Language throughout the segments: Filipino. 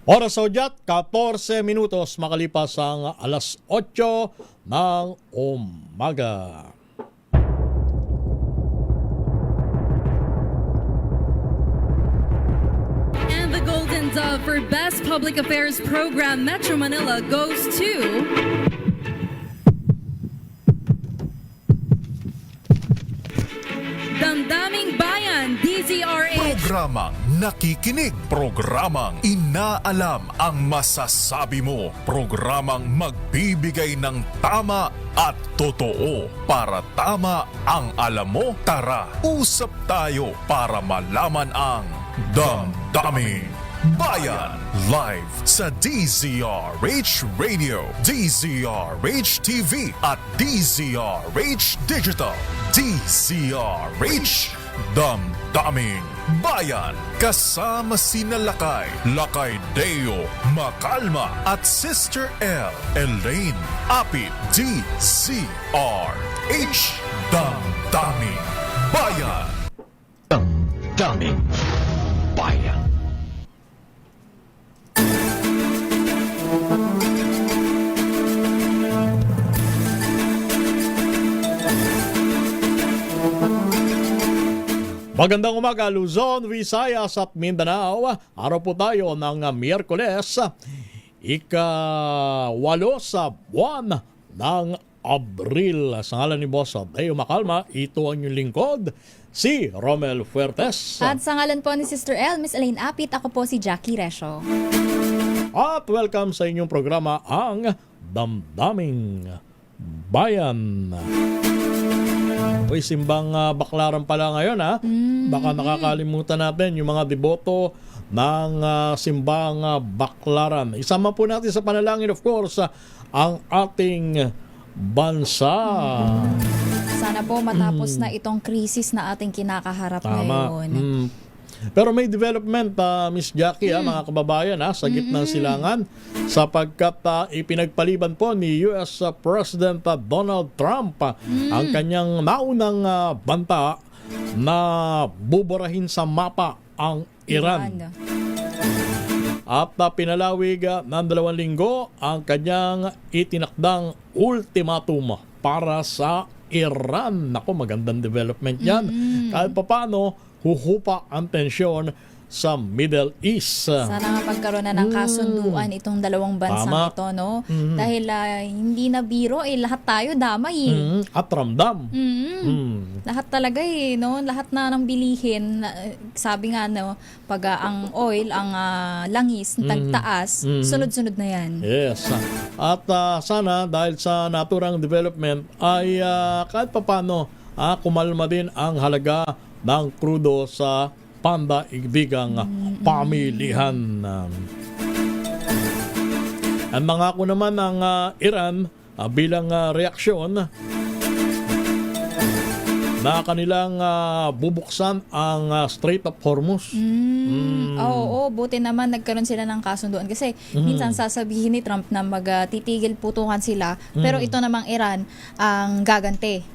Oras sa udyat, 14 minutos makalipas ang alas 8 ng umaga. And the Golden Dove for Best Public Affairs Program Metro Manila goes to Damdaming Bayan, DZRH. Programang nakikinig, programang inaalam ang masasabi mo, programang magbibigay ng tama at totoo para tama ang alam mo. Tara, usap tayo para malaman ang Damdaming Bayan. Live sa DZRH Radio, DZRH TV at DZRH Digital. DZRH Damdaming Bayan. Kasama sina Lakay Deo, Makalma at Sister L, Elaine Apit. DZRH Damdaming Bayan. Damdaming Bayan. Magandang umaga, Luzon, Visayas at Mindanao. Araw po tayo ng Miyerkules, ika-8 sa buwan ng Abril. Sa ngalan ni Boss Deo Makalma, ito ang inyong lingkod, si Romel Fuertes. At sa ngalan po ni Sister L, Miss Elaine Apit, ako po si Jackie Resho. At welcome sa inyong programa, ang Damdaming Bayan. Uy, simbang Baklaran pala ngayon, ha? Baka nakakalimutan natin yung mga deboto ng simbang Baklaran. Isama po natin sa panalangin, of course, ang ating bansa. Sana po matapos na itong krisis na ating kinakaharap ngayon. Pero may development, Miss Jackie, mga kababayan, sa gitnang silangan, sapagkat ipinagpaliban po ni US President Donald Trump ang kanyang naunang banta na buburahin sa mapa ang Iran. At pinalawig ng 2 linggo ang kanyang itinakdang ultimatum para sa Iran. Naku, magandang development yan. Kahit paano, huhupa ang tensyon sa Middle East. Sana nga magkaroon na ng kasunduan itong dalawang bansang ito, no? Dahil hindi na biro, lahat tayo damay. At ramdam. Lahat talaga no? Lahat na ng bilihin, sabi nga, no, pag ang oil, ang langis, tagtaas, sunod-sunod na yan. Yes. At sana, dahil sa naturang development, ay kahit papano, kumalma din ang halaga ng krudo sa pandaigdigang pamilihan. Ang mangako naman ng Iran bilang reaksyon na kanilang bubuksan ang Strait of Hormuz. Oo, buti naman nagkaroon sila ng kasunduan kasi minsan sasabihin ni Trump na magtitigil putukan sila, pero ito namang Iran ang gagante.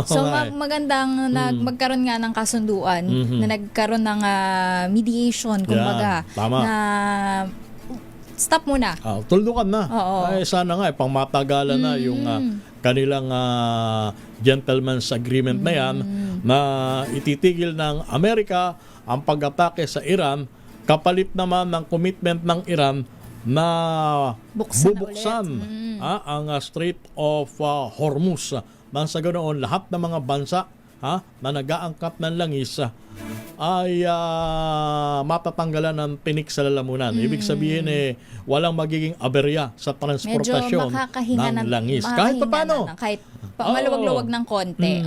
So magandang magkaroon nga ng kasunduan, na nagkaroon ng mediation, kumbaga, na stop muna. Tuldukan na. Ay, sana nga, pangmatagalan na yung kanilang gentleman's agreement na yan, na ititigil ng Amerika ang pag-atake sa Iran, kapalit naman ng commitment ng Iran na bubuksan ang Strait of Hormuz. Nang sa ganoon, lahat ng mga bansa na nag-aangkat ng langis ay matatanggalan ng tinik sa lalamunan. Ibig sabihin, walang magiging aberya sa transportasyon ng langis. Kahit pa paano. Kahit maluwag-luwag ng konti.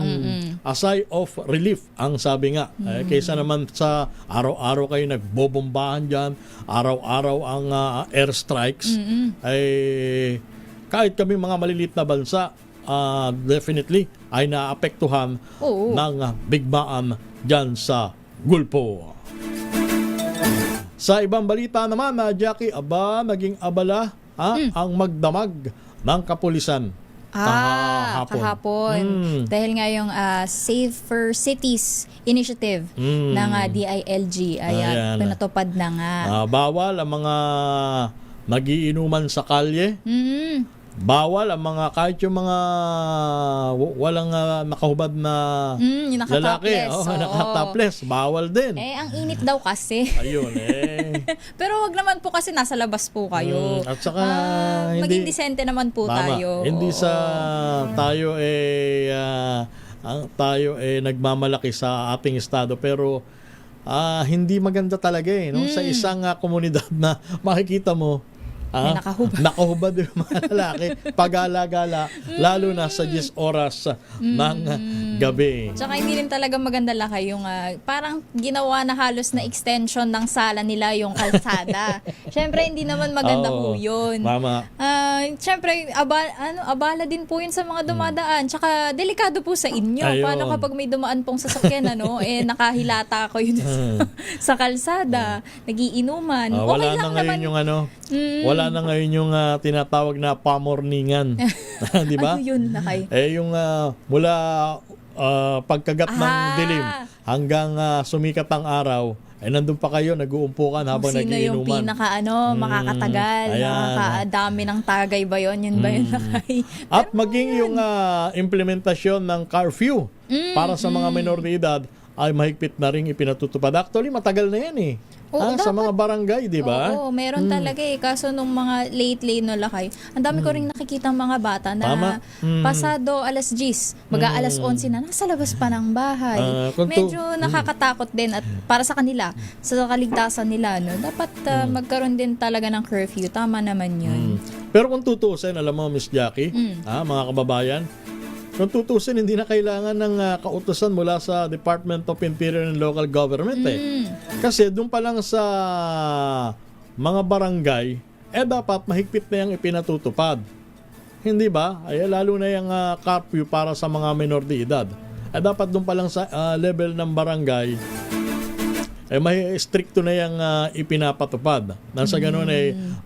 A sigh of relief, ang sabi nga. Kaysa naman sa araw-araw kayo nagbobombahan dyan, araw-araw ang airstrikes, ay kahit kami mga maliliit na bansa, definitely ay naapektuhan ng bigmaan dyan sa Gulpo. Sa ibang balita naman, Jackie, naging abala ang magdamag ng kapulisan Kahapon. Dahil nga yung Safer Cities Initiative ng DILG ay Ayan. pinatupad na nga. Bawal ang mga nagiinuman sa kalye. Bawal ang mga kahit yung mga walang nakahubad na Yung lalaki. nakatopless. Oo. Nakatopless. Bawal din. Ang init daw kasi. Ayun Pero wag naman po kasi nasa labas po kayo. At saka maging desente naman po Tama. tayo. Hindi Oo. sa tayo nagmamalaki sa ating estado, pero hindi maganda talaga no? Sa isang komunidad na makikita mo May nakahubad. yung mga lalaki pag-alagala, lalo na sa 10 oras ng gabi. Tsaka hindi rin talaga maganda lakay yung parang ginawa na halos na extension ng sala nila yung kalsada. Syempre hindi naman maganda po yun. Mama. Syempre abala din po yun sa mga dumadaan. Tsaka delikado po sa inyo. Ayun. Paano kapag may dumaan pong sasakyan nakahilata ko yun sa kalsada, nagiinuman. Okay Wala na lang ngayon naman. yung wala na ngayon yung tinatawag na pamorningan. Di ba? Ano yun lakay? Yung mula pagkagat ng dilim hanggang sumikat ang araw, nandun pa kayo, nag-uumpukan habang Sino yung nagiinuman. pinaka makakatagal, Ayan. makakadami ng tagay ba yun? Yun ba yun lakay? At maging yung implementasyon ng curfew para sa mga minor de edad ay mahigpit na rin ipinatutupad. Actually, matagal na yan eh. Oo, sa dapat. mga barangay, di ba? Oo, meron talaga eh. Kaso nung mga late no lakay, ang dami ko rin nakikita mga bata na Tama. pasado alas 10, alas 11 na, nasa labas pa ng bahay. Medyo nakakatakot din at para sa kanila, sa kaligtasan nila, no, dapat magkaroon din talaga ng curfew. Tama naman yun. Pero kung tutusin, alam mo, Miss Jackie, mga kababayan, kung tutusin, hindi na kailangan ng kautusan mula sa Department of Interior and Local Government Kasi doon pa lang sa mga barangay, dapat mahigpit na yung ipinatutupad. Hindi ba? Lalo na yung curfew para sa mga minor de edad. Dapat doon pa lang sa level ng barangay, may stricto na yung ipinapatupad. Nang sa ganun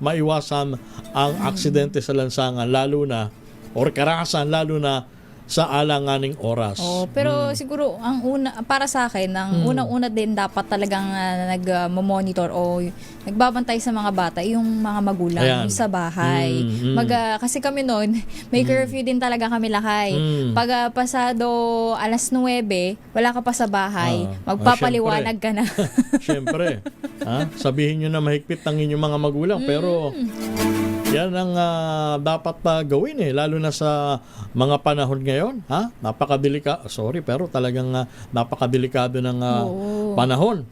maiwasan ang aksidente sa lansangan, lalo na, or karahasan, lalo na sa alanganing oras. Pero siguro ang para sa akin, ang unang-una din dapat talagang nag-monitor o nagbabantay sa mga bata yung mga magulang yung sa bahay. Kasi kami noon, may curfew din talaga kami lakay. Pag pasado alas 9, wala ka pa sa bahay, magpapaliwanag ka na. Siyempre. Sabihin nyo na mahigpit ang inyong mga magulang, pero yan ang dapat gawin lalo na sa mga panahon ngayon. Pero talagang napakadelikado ng panahon.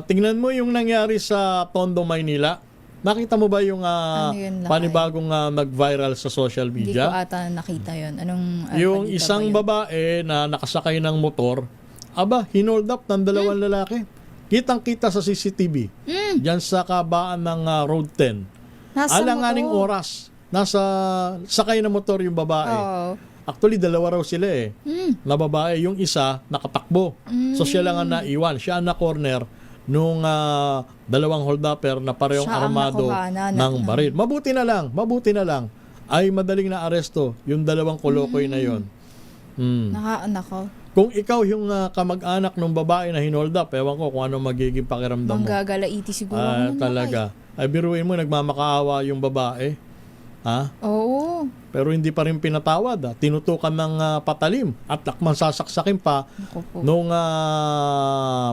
Tingnan mo yung nangyari sa Tondo, Maynila. Nakita mo ba yung panibagong nag-viral sa social Hindi media? ko ata nakita yun. Yung balita isang ba yun? babae na nakasakay ng motor, hinold up ng dalawang lalaki. Kitang-kita sa CCTV. Diyan sa kabaan ng Road 10. Nasa Alanganing motor. oras. Nasa sakay na motor yung babae. Actually, dalawa raw sila na babae. Yung isa, nakatakbo. So siya lang ang naiwan. Siya ang na-corner nung dalawang hold-upper na parehong Siya ang armado nakuha ng baril. Mabuti na lang. Ay madaling na aresto yung dalawang kolokoy na yon. Nako. Kung ikaw yung kamag-anak ng babae na hinold up, ewan ko kung ano magiging pakiramdam mo. Manggagalaiti siguro. Talaga. Biruin mo, nagmamakaawa yung babae. Oo. Pero hindi pa rin pinatawad. Tinutukan ng patalim at lakman sasaksakin pa nung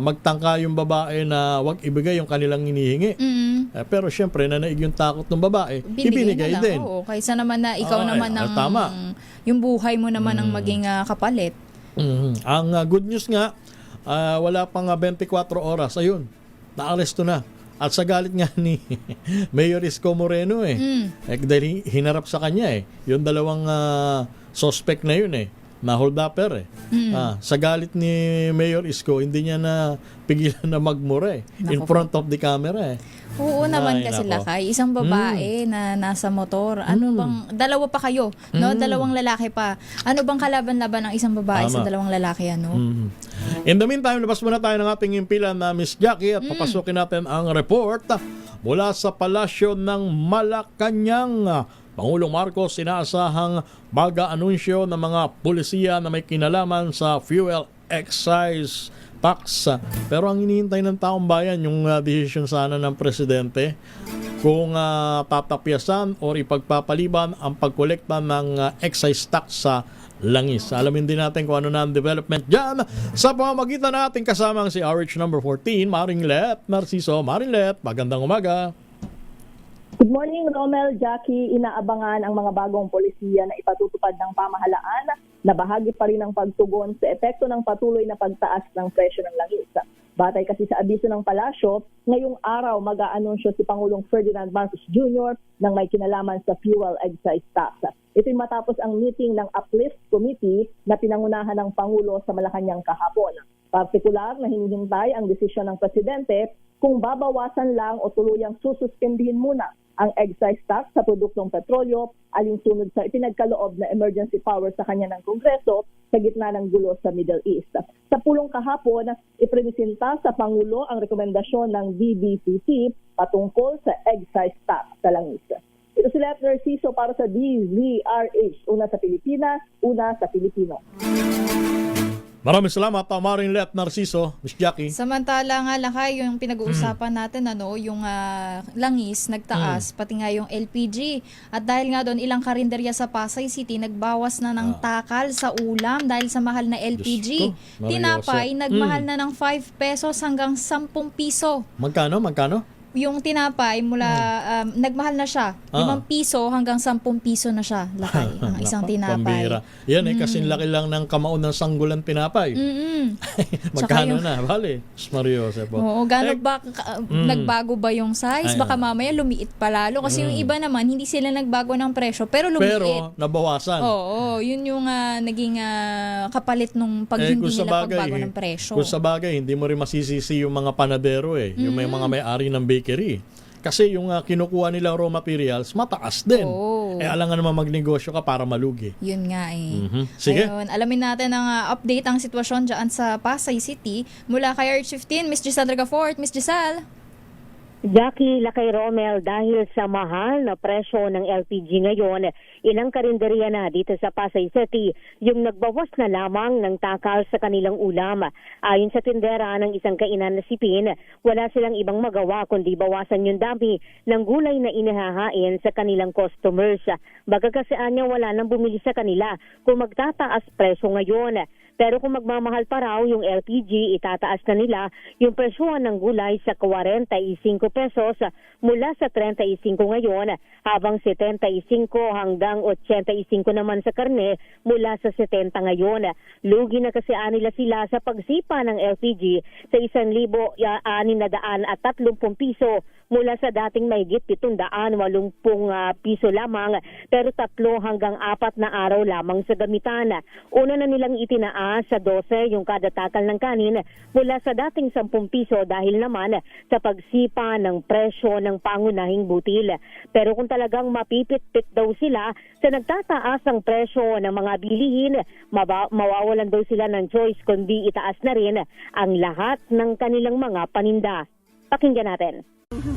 magtangka yung babae na wag ibigay yung kanilang hinihingi. Pero syempre, nanaig yung takot ng babae. Ibinigay din. Oo. Kaysa naman na ikaw naman tama. yung buhay mo naman ang maging kapalit. Ang good news nga, wala pang 24 oras. Ayun, naaresto na. At sa galit nga ni Mayor Isko Moreno dahil hinarap sa kanya yung dalawang suspect na yun na hold-upper sa galit ni Mayor Isko, hindi niya na pigilan na magmura in front of the camera Oo naman kasi lakay. Isang babae na nasa motor. Ano bang, dalawa pa kayo, no? Dalawang lalaki pa. Ano bang kalaban-laban ng isang babae sa dalawang lalaki, ano? In the meantime, labas muna tayo ng ating impilan na Miss Jackie at papasukin natin ang report mula sa palasyo ng Malacanang. Pangulong Marcos inaasahang mag-aanunsyo ng mga pulisiya na may kinalaman sa fuel excise tax. Pero ang hinihintay ng taong bayan yung desisyon sana ng presidente kung tatapyasan o ipagpapaliban ang pagkolekta ng excise tax sa langis. Alamin din natin kung ano na ang development dyan sa pamamagitan natin kasamang si RH number 14, Maringlet Narciso. Maringlet, magandang umaga. Good morning, Romel, Jackie. Inaabangan ang mga bagong polisiya na ipatutupad ng pamahalaan na bahagi pa rin ng pagtugon sa epekto ng patuloy na pagtaas ng presyo ng langis. Batay kasi sa abiso ng palasyo, ngayong araw mag-aanunsyo si Pangulong Ferdinand Marcos Jr. ng may kinalaman sa fuel excise tax. Ito'y matapos ang meeting ng Uplift Committee na pinangunahan ng Pangulo sa Malacanang kahapon. Partikular na hinihintay ang desisyon ng Presidente kung babawasan lang o tuluyang sususpindihin muna ang excise tax sa produktong petrolyo alinsunod sa ipinagkaloob na emergency power sa kanya ng Kongreso sa gitna ng gulo sa Middle East. Sa pulong kahapon, ipremisinta sa Pangulo ang rekomendasyon ng DBCC patungkol sa excise tax sa langis. Ito si Lep Narciso para sa DZRH, una sa Pilipinas, una sa Pilipino. Maraming salamat, Maringlet Narciso, Miss Jackie. Samantala nga Lakay, yung pinag-uusapan natin yung langis nagtaas, pati nga yung LPG. At dahil nga doon ilang karinderya sa Pasay City nagbawas na ng takal sa ulam dahil sa mahal na LPG. Diyos ko, Tinapay nagmahal na ng 5 pesos hanggang 10 piso. Magkano? Yung tinapay mula nagmahal na siya. 5 piso hanggang 10 piso na siya, Lakay, ang isang tinapay. Pambira. Yan kasing laki lang ng kamao ng sanggulan tinapay. Magkano na? Bale, Mario Joseph. Oo, nagbago ba yung size? Baka mamaya lumiit pa lalo. Kasi yung iba naman, hindi sila nagbago ng presyo, pero lumiit. Pero, nabawasan. Oo, yun yung naging kapalit nung pag hindi nila pagbago ng presyo. Kung sa bagay, hindi mo rin masisisi yung mga panadero yung may mga may-ari ng bakery. Kasi yung kinukuha nila raw materials, mataas din. Oh. Alam nga naman magnegosyo ka para malugi. Yun nga Sige. Ayun, alamin natin ang update ang sitwasyon dyan sa Pasay City. Mula kay RH15, Miss Giselle Dragafort. Miss Giselle. Jackie, Lakay Romel, dahil sa mahal na presyo ng LPG ngayon, ilang karinderya na dito sa Pasay City yung nagbawas na lamang ng takal sa kanilang ulam. Ayon sa tindera ng isang kainan na si Pin, wala silang ibang magawa kundi bawasan yung dami ng gulay na inihahain sa kanilang customers. Bagagkasaan niya wala nang bumili sa kanila kung magtataas presyo ngayon. Pero kung magmamahal pa raw yung LPG, itataas na nila yung presyo ng gulay sa 45 pesos mula sa 35 ngayon, habang 75 hanggang 85 naman sa karne mula sa 70 ngayon. Lugi na kasi nila sila sa pagsipa ng LPG sa 1,630 piso mula sa dating mahigit 780 piso lamang, pero 3 hanggang 4 na araw lamang sa gamitan. Una na nilang itinaas sa 12 yung kada takal ng kanin mula sa dating 10 piso dahil naman sa pagsipa ng presyo ng pangunahing butil. Pero kung talagang mapipit-pit daw sila sa nagtataas ang presyo ng mga bilihin, mawawalan daw sila ng choice kundi itaas na rin ang lahat ng kanilang mga paninda. Pakinggan natin.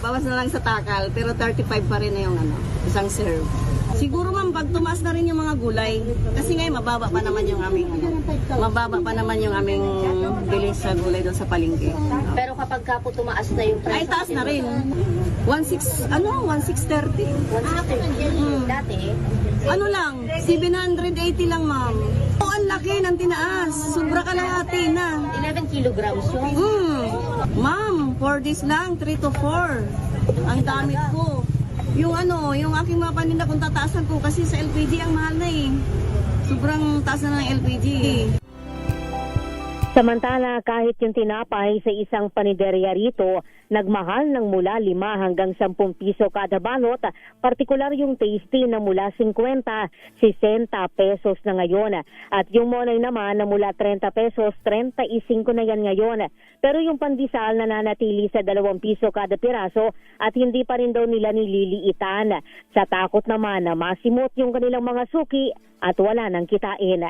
Bawas na lang sa takal, pero 35 pa rin na yung isang serve. Siguro ma'am, pag tumaas na rin yung mga gulay, kasi ngayon mababa pa naman yung aming bilhin sa gulay doon sa palengke. Pero kapag ka po tumaas na yung Ay, taas na rin. 1,630. Dati, Ano lang, 780 lang ma'am. Oh, ang laki ng tinaas. Sobra kalahati na. 11 kilograms yun. Ma'am, for this lang, 3 to 4. Ang damit ko. Yung aking mga paninda kung tataasan ko kasi sa LPG ang mahal na Sobrang taas na ng LPG. Samantala, kahit yung tinapay sa isang paniderya rito, nagmahal ng mula 5 hanggang 10 piso kada balot, partikular yung tasty na mula 50, 60 pesos na ngayon. At yung monay naman na mula 30 pesos, 35 na yan ngayon. Pero yung pandesal nananatili sa 2 piso kada piraso at hindi pa rin daw nila nililiitan. Sa takot naman na masimot yung kanilang mga suki at wala nang kitain.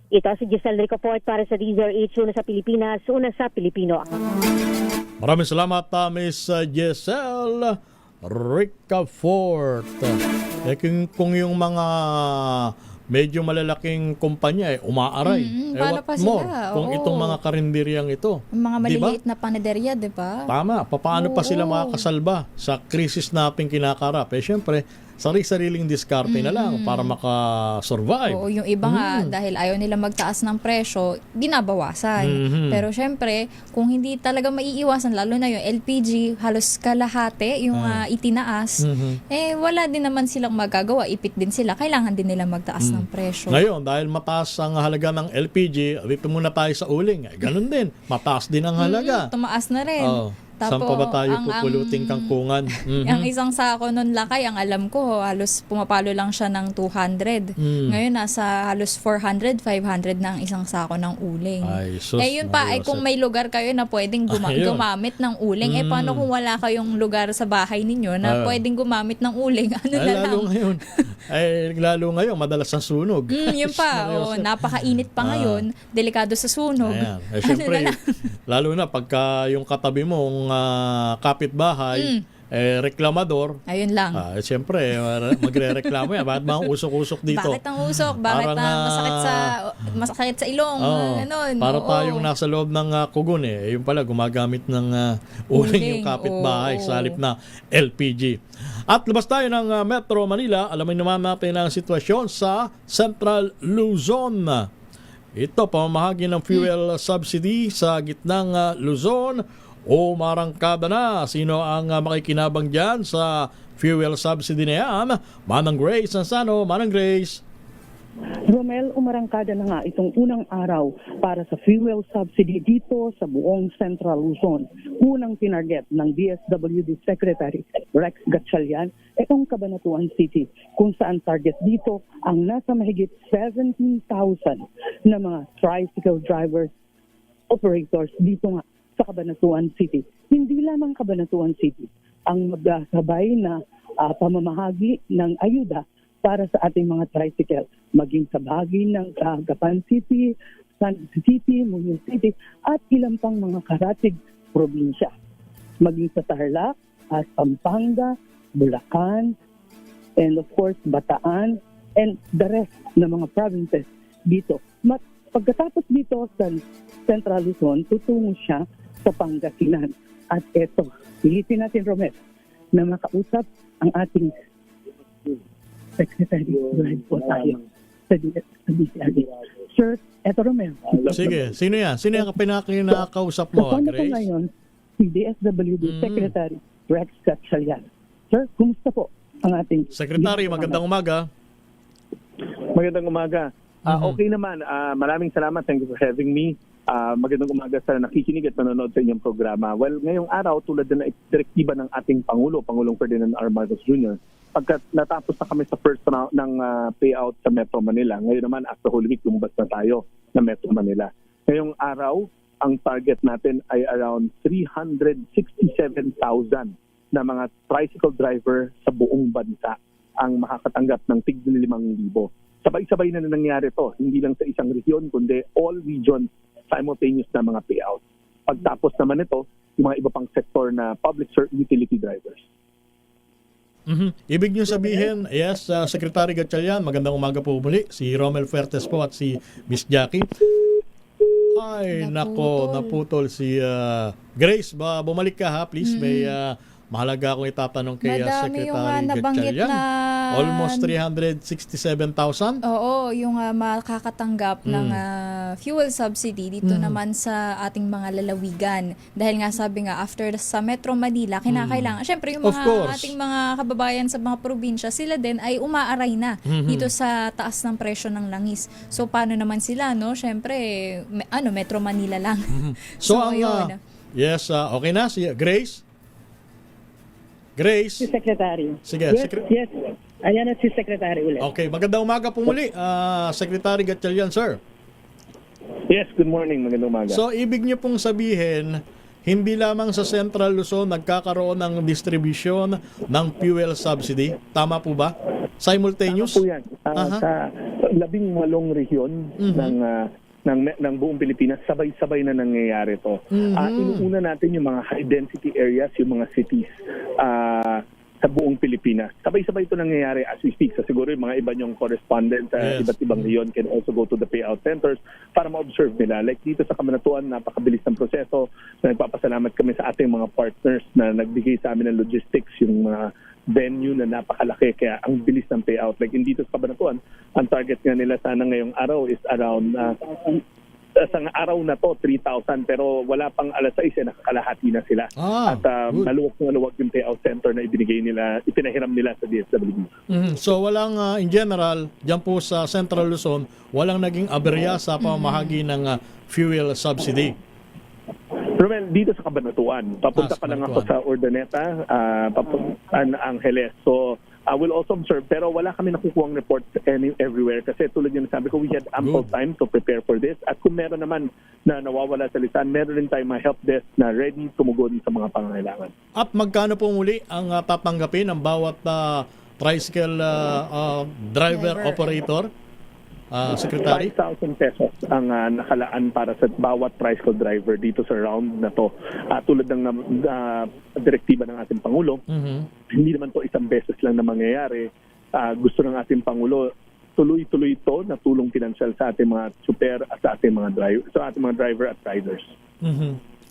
Ito si Giselle Ricoport para sa DZRH, una sa Pilipinas, una sa Pilipino. Maraming salamat, Miss Giselle. Ricafort. Kung yung mga medyo malalaking kumpanya umaaray. paano What pa sila? more kung Oo. itong mga karinderyang ito. Yung mga Di ba? maliliit na panaderya, di ba? Tama. Paano pa sila Oo. makakasalba sa krisis na ating kinakarap? Siyempre, sariling diskarte na lang para makasurvive. Oo, yung iba nga, dahil ayaw nila magtaas ng presyo, binabawasan. Pero syempre, kung hindi talaga maiiwasan, lalo na yung LPG, halos kalahati yung itinaas, wala din naman silang magagawa. Ipit din sila. Kailangan din nila magtaas ng presyo. Ngayon, dahil mataas ang halaga ng LPG, dito muna tayo sa uling. Ganun din. Mataas din ang halaga. Tumaas na rin. Oh. Saan pa ba tayo pupuluting kangkungan? Ang isang sako nun lakay, ang alam ko, halos pumapalo lang siya ng 200. Ngayon, nasa halos 400, 500 na ang isang sako ng uling. Ay, sus, yun pa, ay kung may lugar kayo na pwedeng gumamit ng uling, paano kung wala kayong lugar sa bahay ninyo na pwedeng gumamit ng uling? Ano na lang? Lalo ngayon, madalas ang sunog. Yun pa, napakainit pa ngayon, delikado sa sunog. Ayan. Siyempre, lalo na pagka yung katabi mong kapitbahay, reklamador. Ayun lang. Siyempre, magre-reklamo yan. Bakit ba ang usok-usok dito? Bakit ang usok? Bakit masakit sa ilong? Ganon. Para tayong nasa loob ng kugon Yung pala, gumagamit ng uling yung kapitbahay sa halip na LPG. At labas tayo ng Metro Manila. Alamin naman natin ang sitwasyon sa Central Luzon. Ito, pamamahagi ng fuel subsidy sa gitnang Luzon o marangkada na. Sino ang makikinabang dyan sa fuel subsidy na yan? Manang Grace Ansano. Manang Grace. Romel, umarangkada na nga itong unang araw para sa fuel subsidy dito sa buong Central Luzon. Unang tinarget ng DSWD Secretary Rex Gatchalian itong Cabanatuan City, kung saan target dito ang nasa mahigit 17,000 na mga tricycle drivers, operators dito nga sa Cabanatuan City. Hindi lamang Cabanatuan City ang magkasabay na pamamahagi ng ayuda para sa ating mga tricycle, maging sa bahagi ng Gapan City, San City, Muñoz City, at ilang pang mga karatig probinsya. Maging sa Tarlac, Pampanga, Bulacan, and of course, Bataan, and the rest ng mga provinces dito. Pagkatapos dito sa Central Luzon, tutungo siya sa Pangasinan. At eto, pilitin natin, Romel, na makausap ang ating Secretary. Right po tayo sa DSWD. Sir, eto, Romel. Sige, sino yan? Sino yung pinakausap mo, Kasama Grace? ko ngayon si DSWD Secretary Rex Gatchalian. Sir, kumusta po ang ating... Secretary, magandang umaga. Magandang umaga. Okay naman. Maraming salamat. Thank you for having me. Magandang umaga sa nakikinig at nanonood sa inyong programa. Well, ngayong araw, tulad na direktiba ng ating Pangulong Ferdinand R. Marcos Jr., pagkat natapos na kami sa first round ng payout sa Metro Manila, ngayon naman, after Holy Week, lumabas na tayo na Metro Manila. Ngayong araw, ang target natin ay around 367,000 na mga tricycle driver sa buong bansa ang makakatanggap ng tig 5,000. Sabay-sabay na nangyari to, hindi lang sa isang region, kundi all regions simultaneous na mga payout. Pagtapos naman ito, yung mga iba pang sektor na public utility drivers. Ibig nyo sabihin, yes, Secretary Gatchalian, magandang umaga po muli. Si Romel Fuertes po at si Miss Jackie. Ay, naputol si Grace. Bumalik ka ha, please. May mahalaga akong itatanong kay Madami yung Secretary nabanggit Gatchalian. na... Almost 367,000? Oo, yung makakatanggap ng fuel subsidy dito naman sa ating mga lalawigan. Dahil nga sabi nga, after sa Metro Manila, kinakailangan. Siyempre, yung mga ating mga kababayan sa mga probinsya, sila din ay umaaray na dito sa taas ng presyo ng langis. So, paano naman sila, no? Siyempre, Metro Manila lang. So, yun. Yes, okay na. Si Grace? Grace? Si Secretary. Sige. Yes. Ayan na si Secretary ulit. Okay, magandang umaga po muli, Secretary Gatchalian, sir. Yes, good morning. Magandang umaga. So, ibig niyo pong sabihin, hindi lamang sa Central Luzon nagkakaroon ng distribution ng fuel subsidy. Tama po ba? Simultaneous? Tama po yan. Sa 18 rehiyon ng buong Pilipinas, sabay-sabay na nangyayari to. Inuuna natin yung mga high-density areas, yung mga cities. sa buong Pilipinas. Sabay-sabay ito nangyayari as we speak. So siguro yung mga iba niyong correspondent sa iba't ibang reyon can also go to the payout centers para ma-observe nila. Like dito sa Cabanatuan, napakabilis ng proseso. So, nagpapasalamat kami sa ating mga partners na nagbigay sa amin ng logistics, yung mga venue na napakalaki, kaya ang bilis ng payout. Like dito sa Cabanatuan, ang target nga nila sana ngayong araw is around sa araw na to 3,000, pero wala pang alas 6 nakakalahati na sila. At maluwag yung payout center na ipinahiram nila sa DSWD. So walang in general diyan po sa Central Luzon, walang naging aberya sa pamamahagi ng fuel subsidy. Romel, dito sa Cabanatuan, papunta pa lang ako sa Urdaneta, papunta Angeles. So I will also observe, pero wala kami nakukuhang report everywhere kasi tulad yung sabi ko, we had ample time to prepare for this. At kung meron naman na nawawala sa lisan, meron rin tayong mga help desk na ready tumugon sa mga pangangailangan. At magkano po muli ang tatanggapin ng bawat tricycle driver operator? Secretary? 5,000 pesos ang nakalaan para sa bawat tricycle driver dito sa round na to. Tulad ng direktiba ng ating Pangulo, hindi naman to isang beses lang na mangyayari. Gusto ng ating Pangulo, tuloy-tuloy ito na tulong pinansyal sa ating mga super at sa ating mga driver at riders.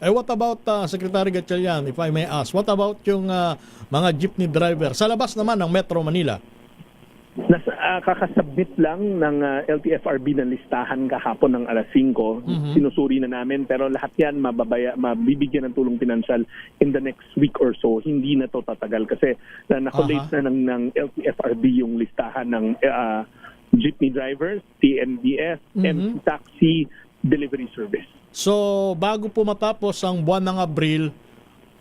What about, Secretary Gatchalian, if I may ask, what about yung mga jeepney driver sa labas naman ng Metro Manila? Kakasubmit lang ng LTFRB ng listahan kahapon ng alas 5. Sinusuri na namin, pero lahat yan mabibigyan ng tulong pinansyal in the next week or so. Hindi na to tatagal kasi nakolate na ng LTFRB yung listahan ng jeepney drivers, TNBS, and taxi delivery service. So, bago po matapos ang buwan ng Abril,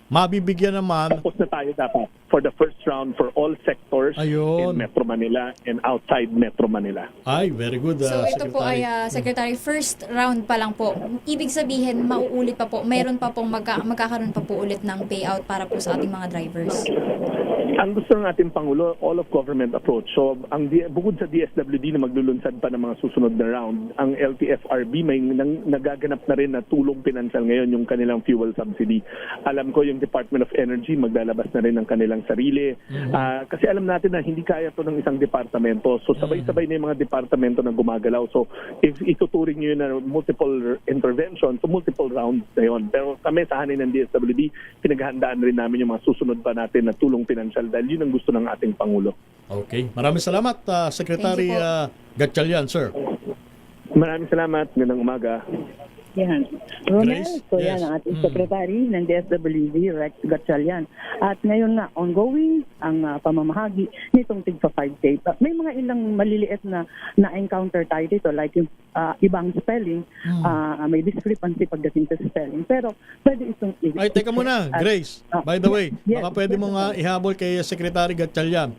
mabibigyan naman. Tapos na tayo dapat for the first round for all sectors in Metro Manila and outside Metro Manila. Ay, very good, So ito po ay, Secretary, first round pa lang po. Ibig sabihin, mauulit pa po. Mayroon pa pong magkakaroon pa po ulit ng payout para po sa ating mga drivers. Ang gusto ng ating Pangulo, all of government approach. So, bukod sa DSWD na maglulunsad pa ng mga susunod na round, ang LTFRB may nagaganap na rin na tulong pinansyal ngayon yung kanilang fuel subsidy. Alam ko yung Department of Energy maglalabas na rin ng kanilang sarili. Kasi alam natin na hindi kaya to ng isang departamento. So, sabay-sabay na yung mga departamento na gumagalaw. So, if ituturing nyo na multiple interventions, so multiple rounds na yun. Pero kami sa hanin ng DSWD, pinaghandaan rin namin yung mga susunod pa natin na tulong pinansyal dahil yun ang gusto ng ating Pangulo. Okay. Maraming salamat, Secretary Gatchalian, sir. Maraming salamat. Magandang umaga. Yan. Romel, so yan ang ating Secretary ng DSWD, Rex Gatchalian. At ngayon na ongoing ang pamamahagi nitong tigpa 5K. May mga ilang maliliit na encounter tayo dito like yung ibang spelling, may discrepancy pagdating sa spelling. Pero pwede itong Ay, teka muna, Grace. By the way, baka pwede mo nga ihabol kay Secretary Gatchalian.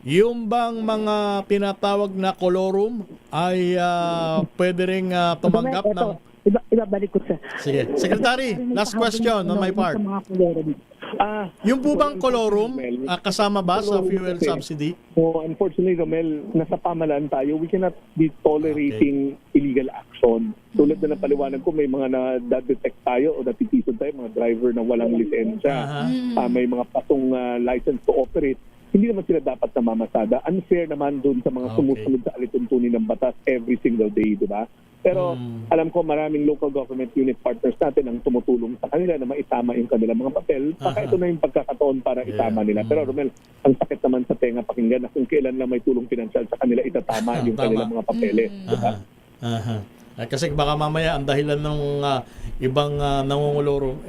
Yung bang mga tinatawag na colorum ay pwede ring tumanggap ng... Ibabalik ko sa... Sige. Secretary, last question on my part. Yung po bang colorum kasama ba sa fuel subsidy? Unfortunately, Romel, nasa pamahalaan tayo. We cannot be tolerating illegal action. Tulad na napaliwanag ko, may mga na-detect tayo o natitisod tayo, mga driver na walang lisensya. May mga patong license to operate. Hindi naman sila dapat namamasada. Unfair naman doon sa mga sumusunod sa alituntunin ng batas every single day, di ba? Pero alam ko maraming local government unit partners natin ang tumutulong sa kanila na maitama yung kanilang mga papel. Baka ito na yung pagkakataon para itama nila. Pero Romel, ang sakit naman sa tenga pakinggan na kung kailan lang may tulong pinansyal sa kanila, itatama yung kanilang mga papeles. Diba? Kasi baka mamaya ang dahilan ng ibang nangunguluro.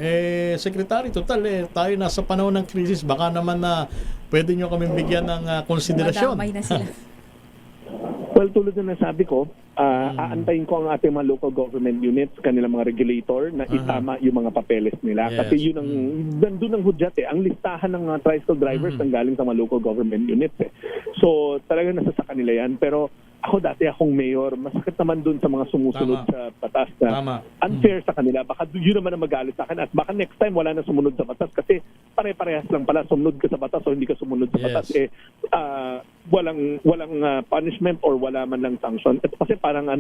Secretary, total tayo nasa panahon ng krisis. Baka naman na pwede nyo kami bigyan ng konsiderasyon. Madamay na sila. Well, tulad na nasabi ko, aantayin ko ang ating mga local government units, kanilang mga regulator na itama yung mga papeles nila. Kasi yun ang, doon ang hudyat Ang listahan ng tricycle drivers ang galing sa mga local government units So talagang nasa sa kanila yan. Pero ako dati akong mayor, masakit naman doon sa mga sumusunod sa batas na unfair sa kanila. Baka yun naman ang magalit sa akin. At baka next time wala na sumunod sa batas kasi pare-parehas lang pala sumunod ka sa batas o hindi ka sumunod sa batas. Walang punishment or wala man lang sanction. At kasi parang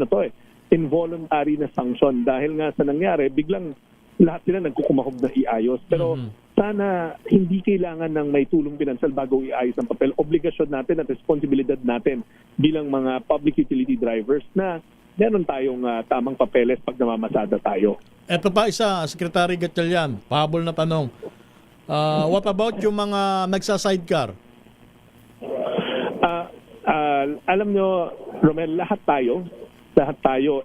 involuntary na sanction dahil nga sa nangyari, biglang lahat sila nagkukumahog na iayos. Pero sana hindi kailangan ng may tulong pinansal bago iayos ang papel. Obligasyon natin at responsibilidad natin bilang mga public utility drivers na meron tayong tamang papeles pag namamasada tayo. Ito pa isa, Secretary Gatchalian, pahabol na tanong. What about yung mga nagsa-sidecar? Alam nyo, Romel, lahat tayo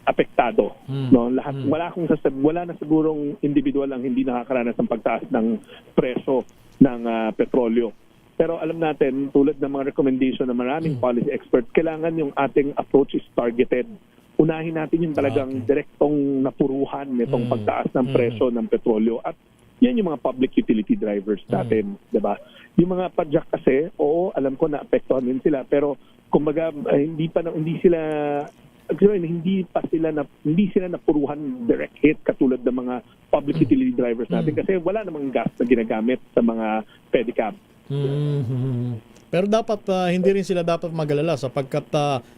apektado. No? Wala na sigurong individual ang hindi nakakaranas ng pagtaas ng presyo ng petrolyo. Pero alam natin, tulad ng mga recommendation ng maraming policy experts, kailangan yung ating approach is targeted. Unahin natin yung talagang direktong napuruhan nitong pagtaas ng presyo ng petrolyo. At yan yung mga public utility drivers natin, 'di ba? Yung mga padjak kasi, oo, alam ko na apektuhan din sila, pero kumbaga hindi sila napuruhan direct hit katulad ng mga public utility drivers natin kasi wala namang gas na ginagamit sa mga pedicab. Pero dapat hindi rin sila dapat mag-alala sapagkat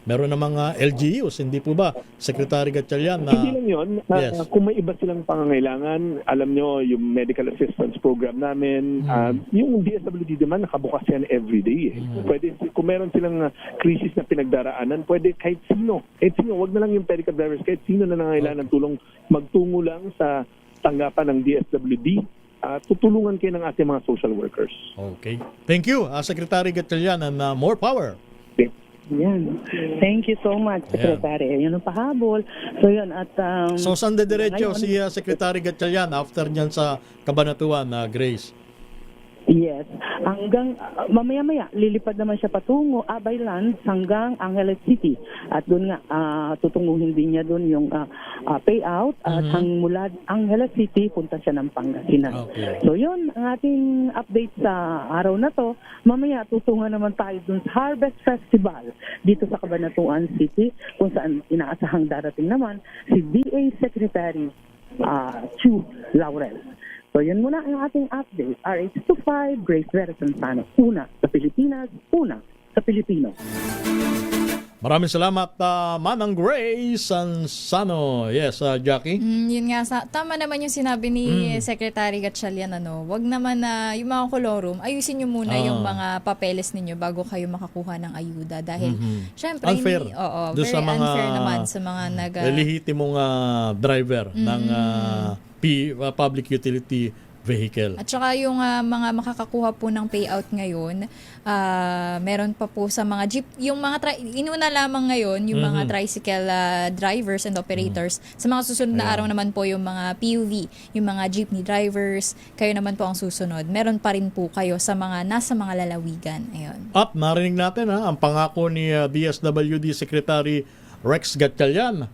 meron na mga LGUs, hindi po ba, Secretary Gatchalian? Hindi lang yun. Kung may iba silang pangangailangan, alam nyo, yung medical assistance program namin, yung DSWD naman, nakabukas yan everyday. Pwede, kung meron silang krisis na pinagdaraanan, pwede kahit sino, wag na lang yung pedicab drivers, kahit sino na nangangailangan ng tulong, magtungo lang sa tanggapan ng DSWD. Tutulungan kayo ng ating mga social workers. Okay. Thank you, Secretary Gatchalian, and more power. Yan. Thank you so much, Secretary. Yun ang pahabol. So yun, at... so saan dediretso si Secretary Gatchalian after nyan sa Cabanatuan, Grace? Yes. Hanggang mamaya-maya, lilipad naman siya patungo Abaylands hanggang Angeles City. At doon nga, tutunguhin din niya doon yung payout. At mula Angeles City, punta siya ng Pangasinan. Okay. So yun, ang ating update sa araw na to. Mamaya, tutungan naman tayo doon sa Harvest Festival dito sa Cabanatuan City, kung saan inaasahang darating naman si DA Secretary Chu Laurel. So yan muna ang ating update. RH25, Grace Vera Santano. Una sa Pilipinas, una sa Pilipino. Maraming salamat, Manang Grace Santano. Yes, Jackie? Yun nga, tama naman yung sinabi ni Secretary Gatchalian, wag naman na yung mga kolorum, ayusin nyo muna yung mga papeles ninyo bago kayo makakuha ng ayuda. Dahil, syempre, unfair. Very sa mga unfair naman sa mga lehitimong driver ng public utility vehicle. At saka yung mga makakakuha po ng payout ngayon, meron pa po sa mga jeep, yung mga inuna lamang ngayon yung mga tricycle drivers and operators. Sa mga susunod na araw naman po yung mga PUV, yung mga jeepney drivers, kayo naman po ang susunod. Meron pa rin po kayo sa mga nasa mga lalawigan. Ayun. At narinig natin ang pangako ni DSWD Secretary Rex Gatchalian.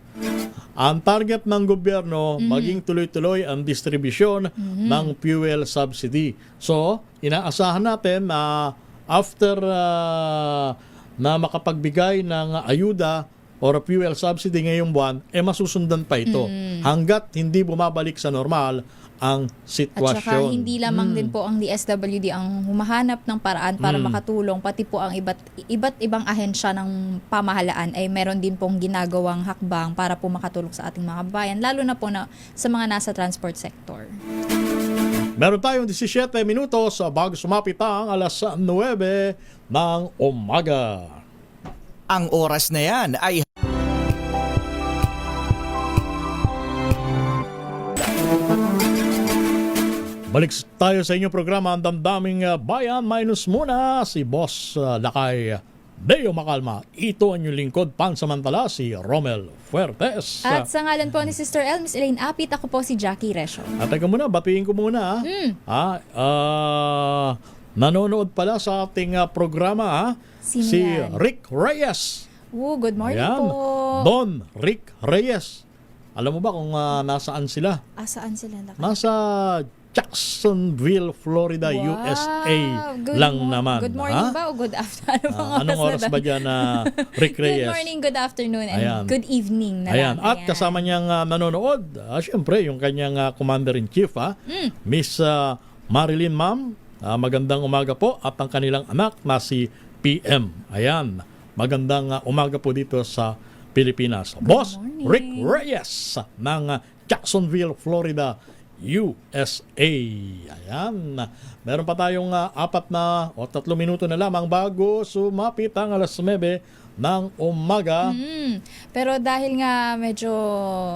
Ang target ng gobyerno, maging tuloy-tuloy ang distribusyon ng fuel subsidy. So, inaasahan natin na after na makapagbigay ng ayuda or fuel subsidy ngayong buwan, masusundan pa ito hanggat hindi bumabalik sa normal ang sitwasyon. At saka hindi lamang din po ang DSWD ang humahanap ng paraan para makatulong, pati po ang iba't ibang ahensya ng pamahalaan ay meron din pong ginagawang hakbang para po makatulong sa ating mga bayan, lalo na po sa mga nasa transport sector. Meron tayong 17 minutos bago sumapit ang alas 9 ng umaga. Ang oras na yan ay balik tayo sa inyong programa, Ang Damdaming Bayan. Minus muna si Boss Lakay Deo Macalma. Ito ang inyong lingkod pansamantala, si Romel Fuertes. At sa ngalan po ni Sister El, Miss Elaine Apit, ako po si Jackie Resho. At teka muna, batiin ko muna. Nanonood pala sa ating programa si Rick Reyes. Good morning po. Don Rick Reyes. Alam mo ba kung nasaan sila? Saan sila? Nasa Jacksonville, Florida, USA lang naman. Good morning ba o good afternoon? Anong oras ba dyan, Rick Reyes? Good morning, good afternoon, and good evening na lang. At kasama niyang nanonood, syempre, yung kanyang Commander-in-Chief, Miss Marilyn Ma'am. Magandang umaga po. At ang kanilang anak na si PM. Ayan. Magandang umaga po dito sa Pilipinas. Boss Rick Reyes ng Jacksonville, Florida, USA. Ayan. Meron pa tayong 4 na o 3 minuto na lamang bago sumapit ang alas 9 ng umaga. Pero dahil nga medyo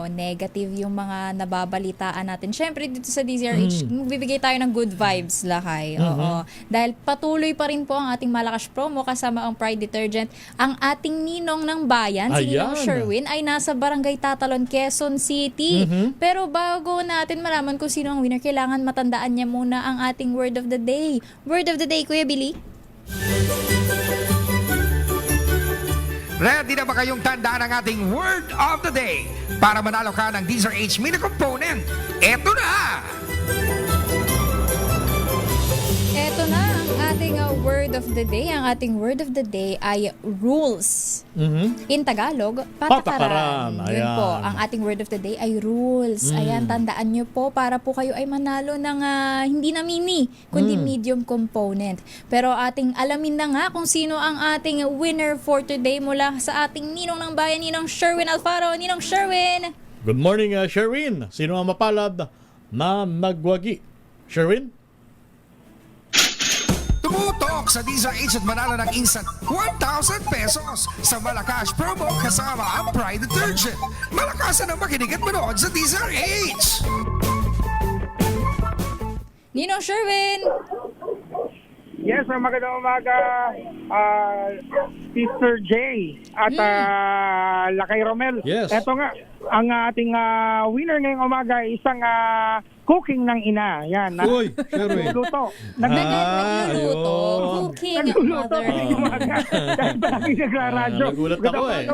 negative yung mga nababalitaan natin, syempre dito sa DZRH, magbibigay tayo ng good vibes, Lakay. Oo. Dahil patuloy pa rin po ang ating malakas promo kasama ang Pride Detergent. Ang ating ninong ng bayan, si Ninong Sherwin, ay nasa Barangay Tatalon, Quezon City. Pero bago natin malaman kung sino ang winner, kailangan matandaan niya muna ang ating word of the day. Word of the day, Kuya Billy? Ready na ba kayong tandaan ang ating word of the day para manalo ka ng DZRH Mini Component? Eto na! Eto na ang ating word of the day. Ang ating word of the day ay rules. In Tagalog, patakaran. Yun Ayan. po, ang ating word of the day ay rules. Ayan, tandaan nyo po para po kayo ay manalo ng hindi na mini, kundi medium component. Pero ating alamin na nga kung sino ang ating winner for today mula sa ating ninong ng bayan, Ninong Sherwin Alfaro. Ninong Sherwin! Good morning, Sherwin. Sino ang mapalad na nagwagi? Sherwin? Tumutok sa DZRH at manalo ng instant 1,000 pesos sa Malakas promo kasama ang Pride Detergent. Malakasan ang makinig at manood sa DZRH! Ninong Sherwin! Yes, magandang umaga, Sister J at Lakay Romel. Yes. Eto nga, ang ating winner ngayong umaga ay isang cooking ng ina. Yan. Uy, Sherwin. Nagluluto. Nagluluto. Cooking. Nagluluto ngayong umaga. Dahil palagi nagraradyo. Nagulat ako eh.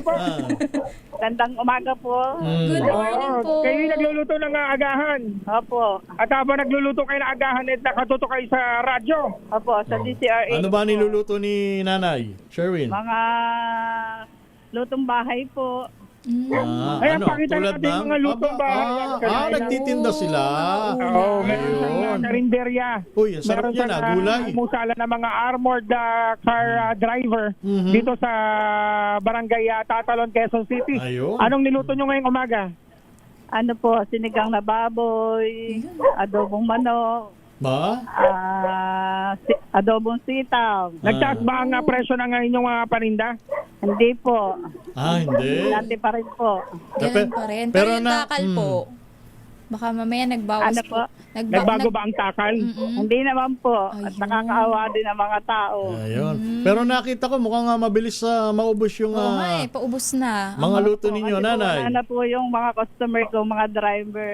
Gandang umaga po. Good morning po. Kayo yung nagluluto ng agahan. Opo. At habang nagluluto kayo ng agahan, nakatuto kayo sa radyo. Opo, sa DCRA. Ano ba niluluto ni Nanay? Sherwin? Mga lutong bahay po. Ayan, pakita natin yung mga lutong bahay. Nagtitinda sila. Oo, meron siyang karinderya. Uy, ang sarap yan, gulay. Musala ng mga armored car driver dito sa Barangay Tatalon, Quezon City. Ayun. Anong niluto nyo ngayong umaga? Ano po, sinigang na baboy, adobong manok, Ba? adobong sitaw. Nagtaas ba ang presyo ng inyong mga paninda? Hindi po. Hindi. Dati pa rin po. Ganun pa rin. Pero yung takal po, baka mamaya nagbawas Ano po? Nagbago ba ang takal? Hindi naman po. At nakakaawa din ang mga tao. Ayun. Pero nakita ko mukhang mabilis maubos yung Oo nga paubos na. mga luto ninyo, Nanay. Wala na po yung mga customer ko, mga driver.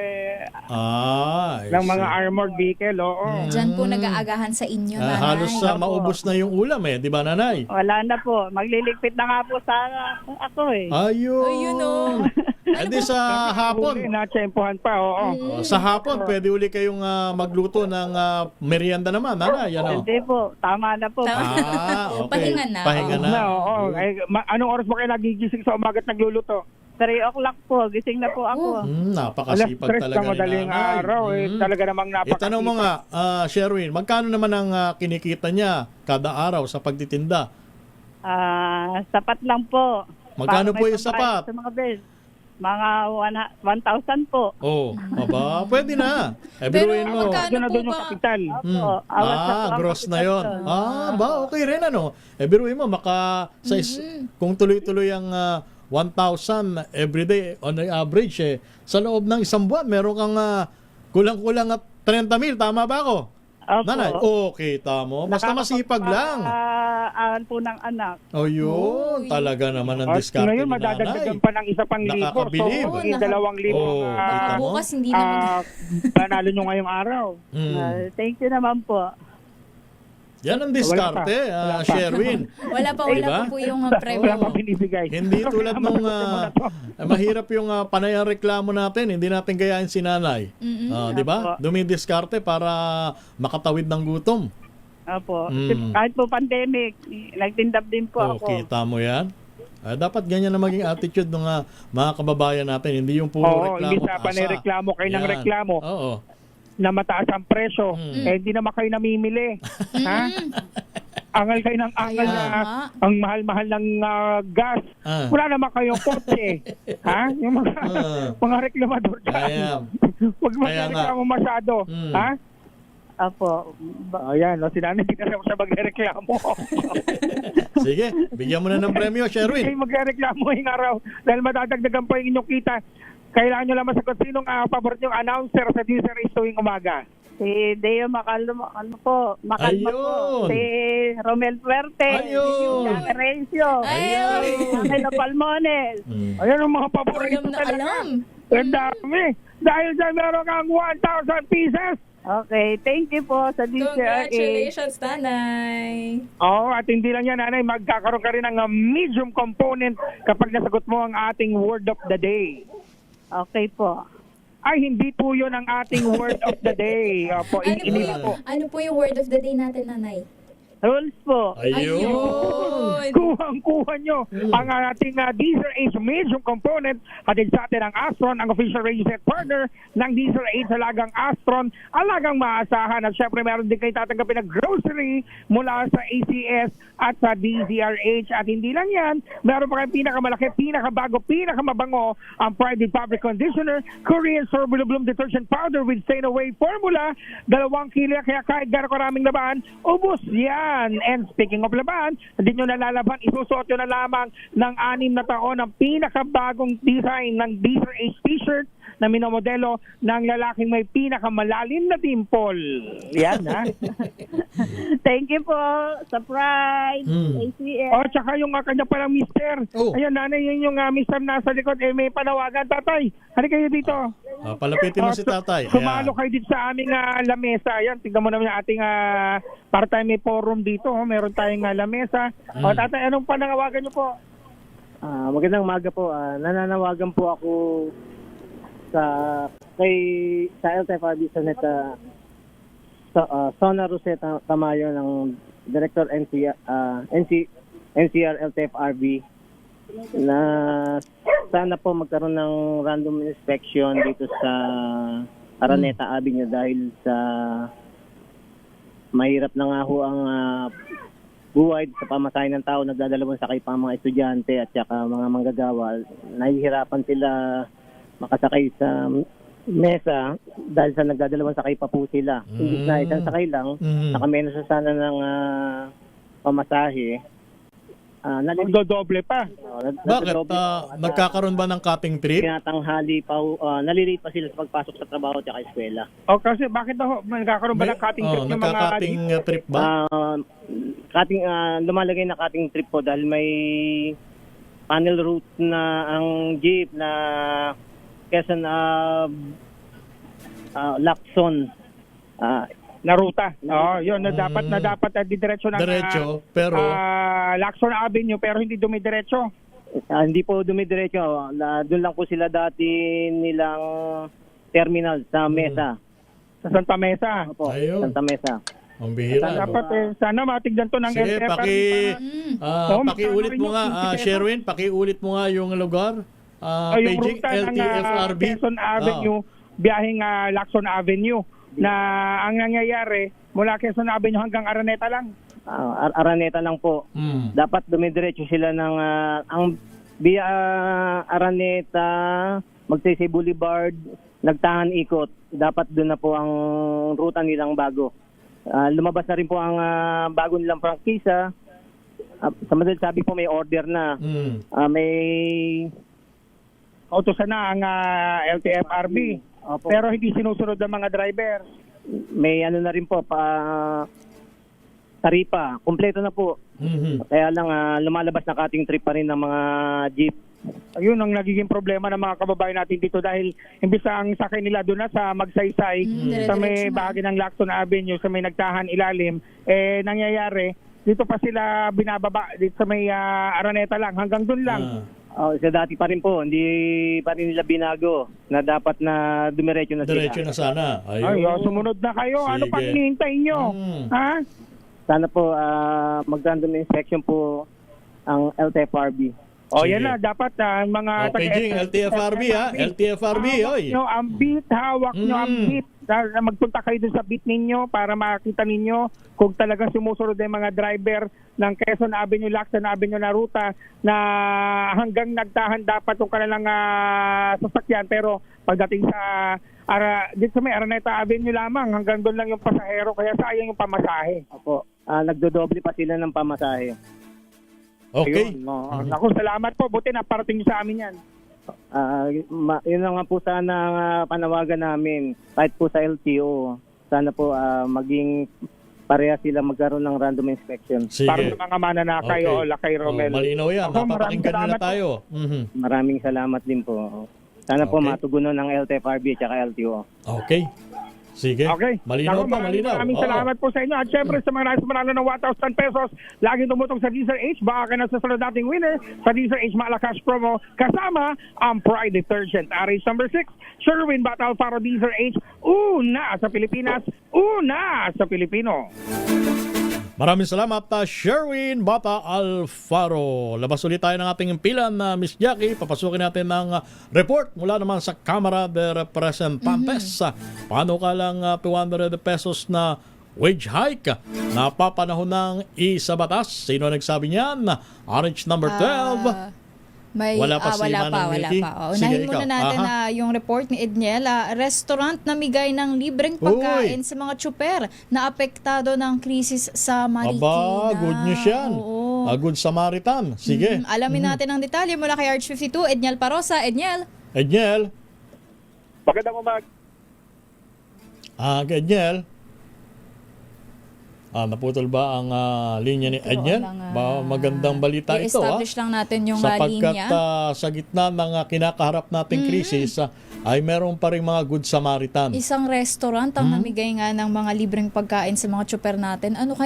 Ng mga armored vehicle, oo. Diyan po nag-aagahan sa inyo, Nanay. Halos maubos na yung ulam di ba, Nanay? Wala na po. Magliligpit na nga po sana ako eh. Ayun. Di sa hapon. Natsempohan pa, oo. Sa hapon, pwede uli kayong magluto ng merienda naman, Nanay. Hindi po. Tama na po. Okay. Pahinga na. Pahinga na. Oo. Anong oras mo kayo nagigising sa umaga at nagluluto? 3 o'clock po. Gising na po ako. Napakasipag Alas 3 talaga ka madaling ni Nanay. araw. Talaga namang napakasipag. Itanong mo nga, Sherwin, magkano naman ang kinikita niya kada araw sa pagtitinda? Sapat lang po. Magkano Para po may yung sapat? pambayad Sa mga bills. Mga 1,000 po. Pwede na. Pero Biruin mo. magkano na po doon yung ba? kapital. Gross na yon. Okay rin biruin mo, kung tuloy-tuloy ang 1,000 everyday on the average, sa loob ng isang buwan, meron kang kulang-kulang at 30,000. Tama ba ako? Opo. Nanay, okay, tamo. Basta masipag lang. Po ng anak. Yun. Talaga naman ang diskarte Ngayon, ni Nanay. madadagdagan pa ng isa pang libo. Nakakabilib. So, yung 2,000. kita mo? Bukas hindi na Panalo nyo ngayong araw. Thank you naman po. Yan ang diskarte, Sherwin. Wala pa po yung premyo. Wala pa binibigay. Hindi tulad nung mahirap yung panayang reklamo natin, hindi natin gayahin si Nanay. Di ba? Dumidiskarte para makatawid ng gutom. Opo. Kahit po pandemic, nagtindap din po ako. Kita mo yan? Dapat ganyan na maging attitude ng mga kababayan natin. Hindi yung puro reklamo. Hindi sa panireklamo kayo ng reklamo. Oo. Na mataas ang presyo, hindi naman kayo namimili. Ha? Angal kayo ng angal Kaya na nga. ang mahal-mahal ng gas. Ah. Wala naman kayong kotse. Ha? Yung mga, mga reklamador Kaya, dyan. Huwag mo kaya nga. reklamo masyado. Ha? Apo. Ayan, no, si Nanay, hindi na rin ako siya magreklamo. sige, bigyan mo na ng premyo, Hindi Sherwin. kayo magreklamo ngayong araw dahil madadagdagan po yung inyong kita. Kailangan nyo lang masagot sinong pabor yung announcer sa DZRH tuwing umaga. Si Deo Macalma po. Macalma po. Ayun. Si Romel Fuerte. Ayun. Si Rencio. Ayun. Si Angelo Palmones. Ayan ang mga paborito Alam na talaga. alam. Ang dami. Dahil dyan meron kang 1,000 pieces. Okay, thank you po sa DZRH. Congratulations, Nanay. Oo, at hindi lang yan, Nanay, magkakaroon ka rin ng medium component kapag nasagot mo ang ating word of the day. Okay po. Ay, hindi po yun ang ating word of the day. Opo, Ano po yung word of the day natin, Nanay? Rules po. Ayun. Kuhang-kuha nyo ang ating DZRH medium component. Hatid sa atin ang Astron, ang official radio set partner ng DZRH, alagang Astron, alagang maasahan. At syempre meron din kayo tatanggapin na grocery mula sa ACS at sa DZRH. At hindi lang yan, meron pa kayong pinakamalaki, pinakabago, pinakamabango ang Pride Fabric Conditioner, Korean Sorbet Bloom Detergent Powder with Stain Away Formula, 2 kilo, kaya kahit gano'ng karaming laban, ubos yan. And speaking of laban, hindi nyo nalalaban, isusuot nyo na lamang ng 6 na taon ang pinakabagong design ng DZRH t-shirt na minomodelo ng lalaking may pinakamalalim na dimple. Yan, ha? Thank you po sa Pride. ACS. O, tsaka yung kanya palang mister. Ayan, Nanay, yun yung mister nasa likod. May panawagan, tatay. Halika kayo dito. Palapitin mo si tatay. Sumalo kayo dito sa aming lamesa. Ayan, tignan mo naman yung ating part-time forum dito. Meron tayong lamesa. O, tatay, anong panawagan nyo po? Magandang umaga po. Nananawagan po ako sa LTFRB sa Sona Rosetta Tamayo ng Director NCR LTFRB na sana po magkaroon ng random inspection dito sa Araneta Avenue dahil sa mahirap na nga ho ang buhay sa pamasahe ng tao, nagdadalawang sakay pa ang mga estudyante at saka mga manggagawa. Nahihirapan sila makasakay sa mesa dahil sa nagdadalawang sakay pa po sila. Hindi na isang sakay lang, nakamenos sa sana ng pamasahe. Nagdodoble pa. Bakit? Nagkakaroon ba ng cutting trip? Tinatanghali pa, nalilate pa sila sa pagpasok sa trabaho at saka eskwela. O kasi bakit daw nagkakaroon ba ng cutting trip ng mga nagka-cutting trip ba? Lumalagay na cutting trip po dahil may panel route na ang jeep na Quezon Lacson na ruta. Yun na dapat didiretso ng pero Lacson Avenue pero hindi dumidiretso. Hindi po dumidiretso. Doon lang po sila dati nilang terminal sa Mesa. Sa Santa Mesa. Opo, Santa Mesa. Ang bihira. Dapat sana matigdan to ng Sige, pakiulit mo nga, Sherwin, pakiulit mo nga yung lugar. Yung Paging ruta ng LTFRB. Quezon Avenue, biyaheng Lacson Avenue na ang nangyayari mula Quezon Avenue hanggang Araneta lang. Araneta lang po. Dapat dumidiretso sila ng ang via Araneta, Magsaysay Boulevard, Nagtahan Ikot. Dapat doon na po ang ruta nilang bago. Lumabas na rin po ang bago nilang prangkisa. Sa madaling sabi po may order na. May utosan na ang LTFRB. Opo. Pero hindi sinusunod ng mga driver. May ano na rin po taripa. Kompleto na po. Kaya lang lumalabas na cutting trip pa rin ng mga jeep. Ayun ang nagiging problema ng mga kababayan natin dito dahil imbis ang sakay nila doon na sa Magsaysay sa may bahagi ng Lacson Avenue sa may Nagtahan ilalim, nangyayari dito pa sila binababa dito sa may Araneta lang hanggang doon lang. Sa dati pa rin po, hindi pa rin nila binago na dapat na dumiretso na sila. Diretso na sana. Ay, sumunod na kayo. Ano pa hinihintay nyo? Ha? Sana po mag-random inspection po ang LTFRB. Yan na. Dapat mga Paging LTFRB, LTFRB, oy. Hawak nyo ang beat. na magpunta kayo dun sa beat ninyo para makita ninyo kung talagang sumusunod yung mga driver ng Quezon Avenue, Lacson Avenue na ruta na hanggang nagtahan dapat yung kanilang sasakyan. Pero pagdating sa dito sa may Araneta Avenue lamang, hanggang doon lang yung pasahero, kaya sayang yung pamasahe. Opo. Nagdodoble pa sila ng pamasahe. Okay. Ayun, no. Naku, salamat po. Buti na parating sa amin yan. Yun na nga po sana ang panawagan namin kahit po sa LTO. Sana po maging pareha sila magkaroon ng random inspection. Sige. Para sa mga mananakay o Lakay Romel. Malinaw yan. Ako, maraming Napapakinggan nila salamat tayo. Maraming salamat din po. Sana po Okay. matugunan ng LTFRB at LTO. Okay. Sige. Okay. Malinaw Naku, pa, malinaw. Maraming Oo. salamat po sa inyo. At syempre sa mga nais manalo ng 1,000 pesos, laging tumutong sa Diesel H. Baka ka na sa sunod nating winner sa Diesel H Malacash promo kasama ang Pride Detergent. RH number 6, Sherwin Bata Alfaro Diesel H. Una sa Pilipinas, una sa Pilipino. Maraming salamat, Sherwin Bata Alfaro. Labas ulit tayo ng ating impilan na Miss Jackie. Papasukin natin ng report mula naman sa Kamara de Representantes. Paano ka lang 200 pesos na wage hike na papanahon ng isa batas? Sino nagsabi niyan? RH number 12. Wala pa si Manang Mickey? Unahin Sige, muna ikaw. natin yung report ni Edniel. Restaurant na migay ng libreng pagkain sa mga tsuper na apektado ng krisis sa Marikina. Good news yan. Good Samaritan. Sige. Alamin natin ang detalye mula kay RH52, Edniel Parosa. Edniel. Edniel. Magandang umaga. Edniel. Naputol ba ang linya ni Edniel? Magandang balita ito. I-establish lang natin yung sapagkat linya. sa gitna ng kinakaharap nating krisis, ay meron pa rin mga Good Samaritan. Isang restaurant ang namigay nga ng mga libreng pagkain sa mga tsuper natin. Anong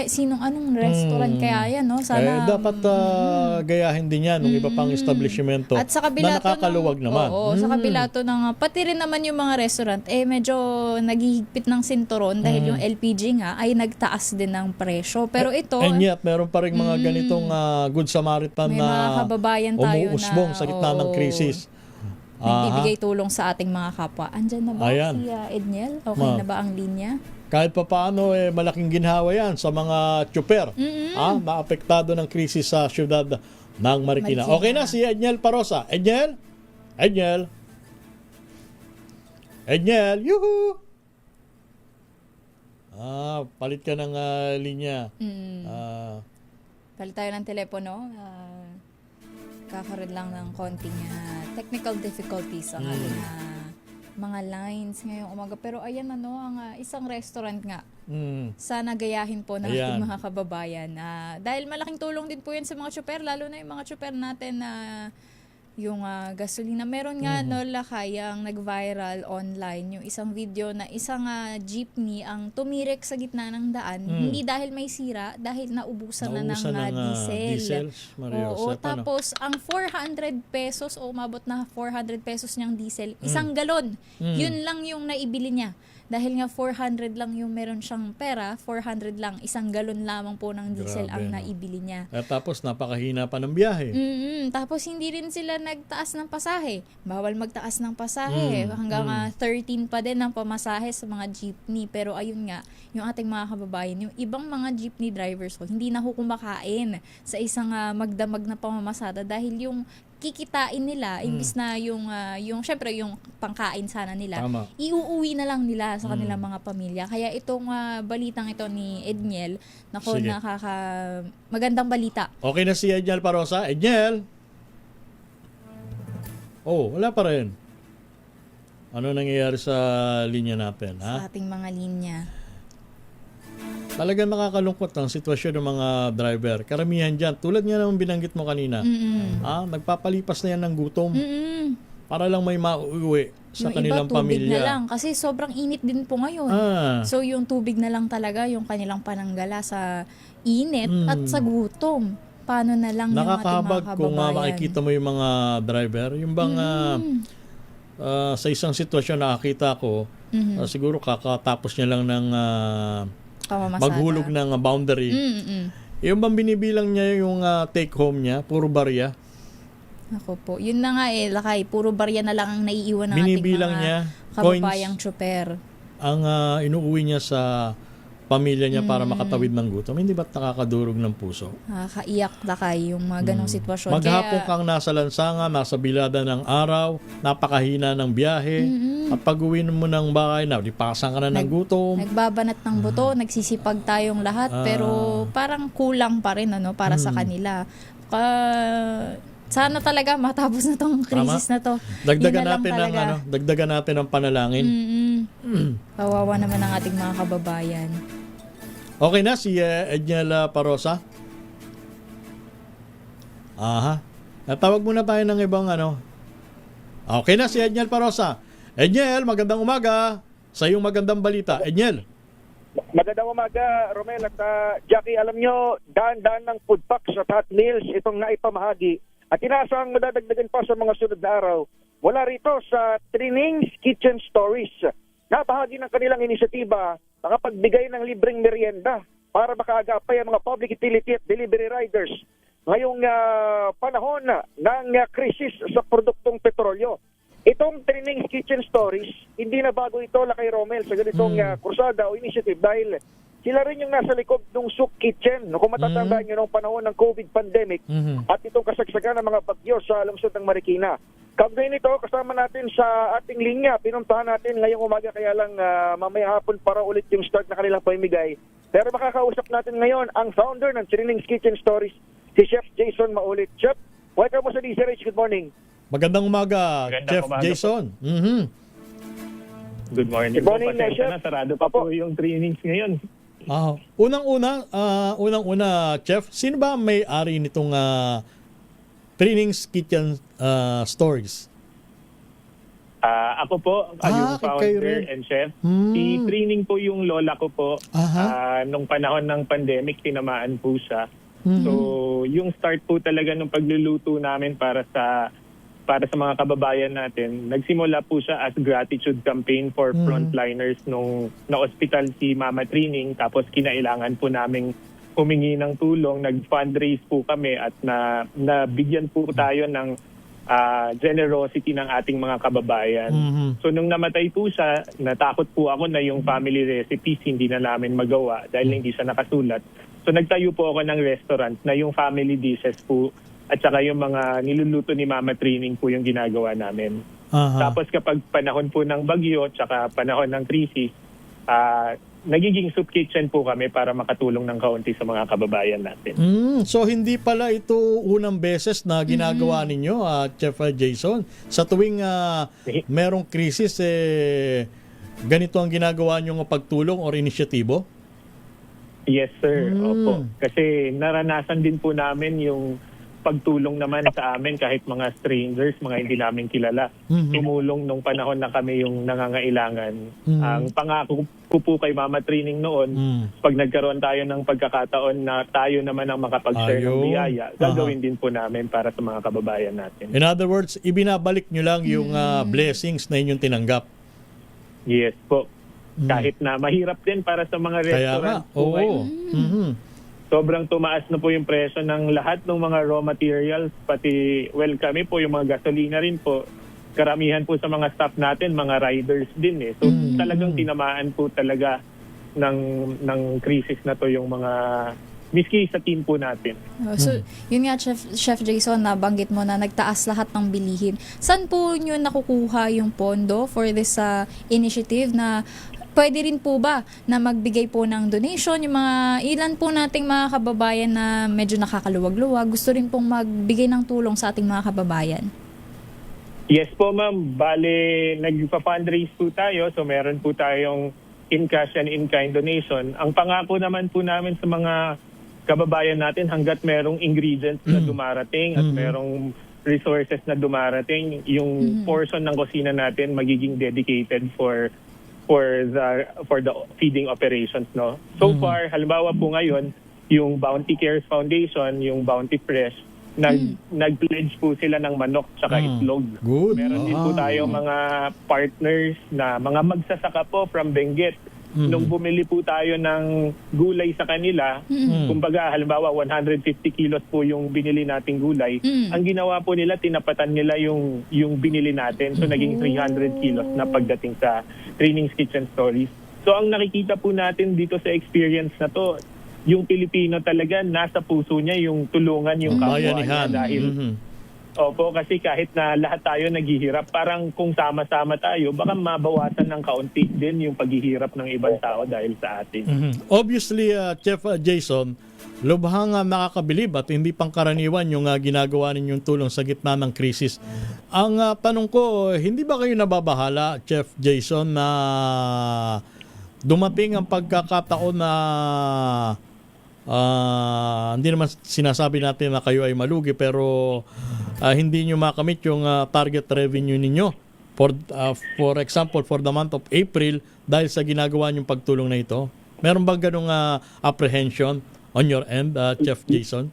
restaurant kaya yan, no? Sana dapat gayahin din yan ng iba pang establishmento at sa kabila na nakakaluwag naman. Sa kabila to ng pati rin naman yung mga restaurant medyo naghihigpit ng sinturon dahil yung LPG nga ay nagtaas din ng presyo. Pero ito and yet meron pa rin mga ganitong Good Samaritan may na mga kababayan tayo umuusbong sa gitna ng krisis. Nagbibigay tulong sa ating mga kapwa. Andyan na ba si Edniel? Okay na ba ang linya? Kahit pa paano malaking ginhawa yan sa mga tsuper na apektado ng krisis sa syudad ng Marikina. Okay na si Edniel Parosa. Edniel? Yuhu! Palit ka ng linya. Palit tayo ng telepono. Kakaroon lang ng konting technical difficulties ang ating mga lines ngayong umaga. Pero ayan ang isang restaurant nga. Sana gayahin po ng ating mga kababayan. Dahil malaking tulong din po yan sa mga tsuper, lalo na yung mga tsuper natin na yung gasolina. Meron nga Lakay ang nag-viral online yung isang video na isang jeepney ang tumirek sa gitna ng daan. Hindi dahil may sira, dahil naubusan na ng diesel. Tapos ang 400 pesos o umabot na 400 pesos niyang diesel, isang galon. Yun lang yung naibili niya. Dahil nga 400 lang yung meron siyang pera, 400 lang, isang galon lamang po ng diesel ang naibili niya. At tapos napakahina pa ng biyahe. Tapos hindi rin sila nagtaas ng pasahe. Bawal magtaas ng pasahe. Hanggang 13 pa din ang pamasahe sa mga jeepney. Pero ayun nga, yung ating mga kababayan, yung ibang mga jeepney drivers ko, hindi na kumakain sa isang magdamag na pamamasada dahil yung kikitain nila imbis na yung syempre yung pangkain sana nila, iuuwi na lang nila sa kanilang mga pamilya. Kaya itong balitang ito ni Edniel, magandang balita. Okay na si Edniel Parosa. Edniel? Wala pa rin. Ano nangyayari sa linya natin? Sa ating mga linya. Talagang nakakalungkot ang sitwasyon ng mga driver. Karamihan dyan, tulad nga naman binanggit mo kanina, nagpapalipas na yan ng gutom para lang may mauwi sa kanilang iba, tubig pamilya. Na lang, kasi sobrang init din po ngayon. So yung tubig na lang talaga yung kanilang pananggala sa init at sa gutom. Paano na lang yung ating mga Nakakahabag kababayan? kung makikita mo yung mga driver, yung bang sa isang sitwasyon nakakita ko, siguro kakatapos niya lang ng maghulog ng boundary. Yung bang binibilang niya yung take home niya, puro barya. Ako po. Yun na nga Lakay, puro barya na lang ang naiiwan ng Binibilang ating mga niya kababayang tsuper. ang inuuwi niya sa pamilya niya para makatawid ng gutom, hindi ba't nakakadurog ng puso? Kaiyak lakay yung mga ganong sitwasyon. Maghapon kang nasa lansangan, nasa bilada ng araw, napakahina ng biyahe, at pag-uwi mo ng bahay na, dipasan ka na ng gutom. Nagbabanat ng buto, nagsisipag tayong lahat, pero parang kulang pa rin para sa kanila. Sana talaga matapos na tong crisis na to. Dagdagan natin ng panalangin. Kawawa naman ang ating mga kababayan. Okay na si Edniel Parosa? Aha. Natawag muna tayo ng ibang Okay na si Edniel Parosa. Edniel, magandang umaga. Sa iyong magandang balita. Edniel. Magandang umaga, Romel at Jackie. Alam nyo, daan-daan ng food packs at hot meals itong naipamahagi. At inaasang madadagdagan pa sa mga sunod na araw. Wala rito sa Trinings Kitchen Stories. Nabahagi ng kanilang inisyatiba nakapagbigay ng libreng merienda para makaagapay ang mga public utility at delivery riders ngayong panahon ng krisis sa produktong petrolyo. Itong Trinings Kitchen Stories, hindi na bago ito Lakay Romel sa ganitong kursada o initiative dahil sila rin yung nasa likod ng Soup Kitchen. Kung matatandaan nyo nung panahon ng COVID pandemic at itong kasagsagan ng mga bagyo sa lungsod ng Marikina. Kaugnay nito, kasama natin sa ating linya. Pinuntahan natin ngayong umaga, kaya lang mamaya hapon para ulit yung start na kanilang pamimigay. Pero makakausap natin ngayon ang founder ng Trinings Kitchen Stories, si Chef Jason Maulit. Chef, welcome mo sa DZRH. Good morning. Magandang umaga, Chef Jason. Good morning. Good morning, po, Chef. Sarado pa po yung trainings ngayon. Unang-una, Chef, sino ba may-ari nitong Trinings Kitchen Stories? Ako po, yung founder and chef. Si Trining po yung lola ko po. Nung panahon ng pandemic, tinamaan po siya. So, yung start po talaga ng pagluluto namin para sa mga kababayan natin, nagsimula po siya as gratitude campaign for frontliners nung na-hospital si Mama Trining. Tapos kinailangan po naming humingi ng tulong, nag-fundraise po kami at nabigyan po tayo ng generosity ng ating mga kababayan. So nung namatay po siya, natakot po ako na yung family recipes hindi na namin magawa dahil hindi siya nakasulat. So nagtayo po ako ng restaurant na yung family dishes po at saka yung mga niluluto ni Mama Trining po yung ginagawa namin. Tapos kapag panahon po ng bagyo at saka panahon ng krisis, nagiging soup kitchen po kami para makatulong ng kaunti sa mga kababayan natin. So hindi pala ito unang beses na ginagawa ninyo, Chef Jason. Sa tuwing merong krisis, ganito ang ginagawa nyo ng pagtulong or inisyatibo? Yes, sir. Opo. Kasi naranasan din po namin yung pagtulong naman sa amin kahit mga strangers, mga hindi namin kilala. Tumulong nung panahon na kami yung nangangailangan. Ang pangako ko po kay Mama Trining noon, pag nagkaroon tayo ng pagkakataon na tayo naman ang makapag-share ng biyaya, gagawin din po namin para sa mga kababayan natin. In other words, ibinabalik nyo lang yung blessings na inyong tinanggap. Yes po. Kahit na mahirap din para sa mga restaurant. Sobrang tumaas na po yung presyo ng lahat ng mga raw materials, pati kami po, yung mga gasolina rin po. Karamihan po sa mga staff natin, mga riders din . So talagang tinamaan po talaga ng crisis na to yung mga miski sa team po natin. So, yun nga, Chef Jason, nabanggit mo na nagtaas lahat ng bilihin. Saan po nyo nakukuha yung pondo for this initiative na pwede rin po ba na magbigay po ng donation? Yung mga ilan po nating mga kababayan na medyo nakakaluwag-luwag, gusto rin pong magbigay ng tulong sa ating mga kababayan. Yes po, ma'am. Bale, nagpa-fundraise po tayo. So meron po tayong in-cash and in-kind donation. Ang pangako naman po namin sa mga kababayan natin, hanggat merong ingredients na dumarating at merong resources na dumarating, yung portion ng kusina natin magiging dedicated for the feeding operations, no. So far, halimbawa po ngayon, yung Bounty Cares Foundation, yung Bounty Fresh, nag-pledge po sila ng manok tsaka itlog. Good. Meron din po tayo mga partners na mga magsasaka po from Benguet nung bumili po tayo ng gulay sa kanila, kumbaga halimbawa 150 kilos po yung binili nating gulay, ang ginawa po nila, tinapatan nila yung binili natin. So naging 300 kilos na pagdating sa Trainings Kitchen Stories. So ang nakikita po natin dito sa experience na to, yung Pilipino talaga nasa puso niya yung tulungan yung kapwa niya dahil opo, kasi kahit na lahat tayo naghihirap, parang kung sama-sama tayo, baka mabawasan ng kaunti din yung paghihirap ng ibang tao dahil sa atin. Obviously, Chef Jason, lubhang nakakabilib at hindi pangkaraniwan yung ginagawa ninyong tulong sa gitna ng krisis. Ang tanong ko, hindi ba kayo nababahala, Chef Jason, na dumating ang pagkakataon na hindi naman sinasabi natin na kayo ay malugi, pero hindi nyo makamit yung target revenue ninyo for example for the month of April dahil sa ginagawa nyong pagtulong na ito? Meron bang ganung apprehension on your end, Chef Jason?